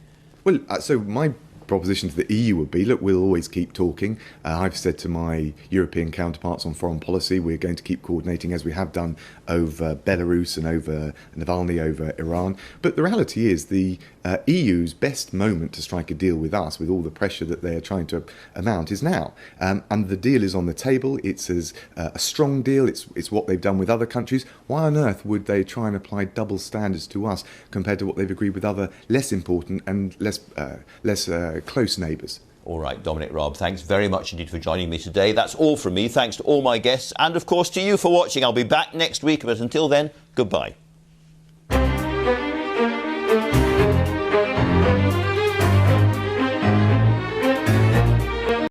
Speaker 11: Well, so my proposition to the EU would be, look, we'll always keep talking. I've said to my European counterparts on foreign policy, we're going to keep coordinating as we have done over Belarus and over Navalny, over Iran. But the reality is the EU's best moment to strike a deal with us, with all the pressure that they are trying to amount, is now. And the deal is on the table. It's a strong deal. It's what they've done with other countries. Why on earth would they try and apply double standards to us compared to what they've agreed with other less important and less close neighbours?
Speaker 1: All right, Dominic Raab, thanks very much indeed for joining me today. That's all from me. Thanks to all my guests and, of course, to you for watching. I'll be back next week, but until then, goodbye.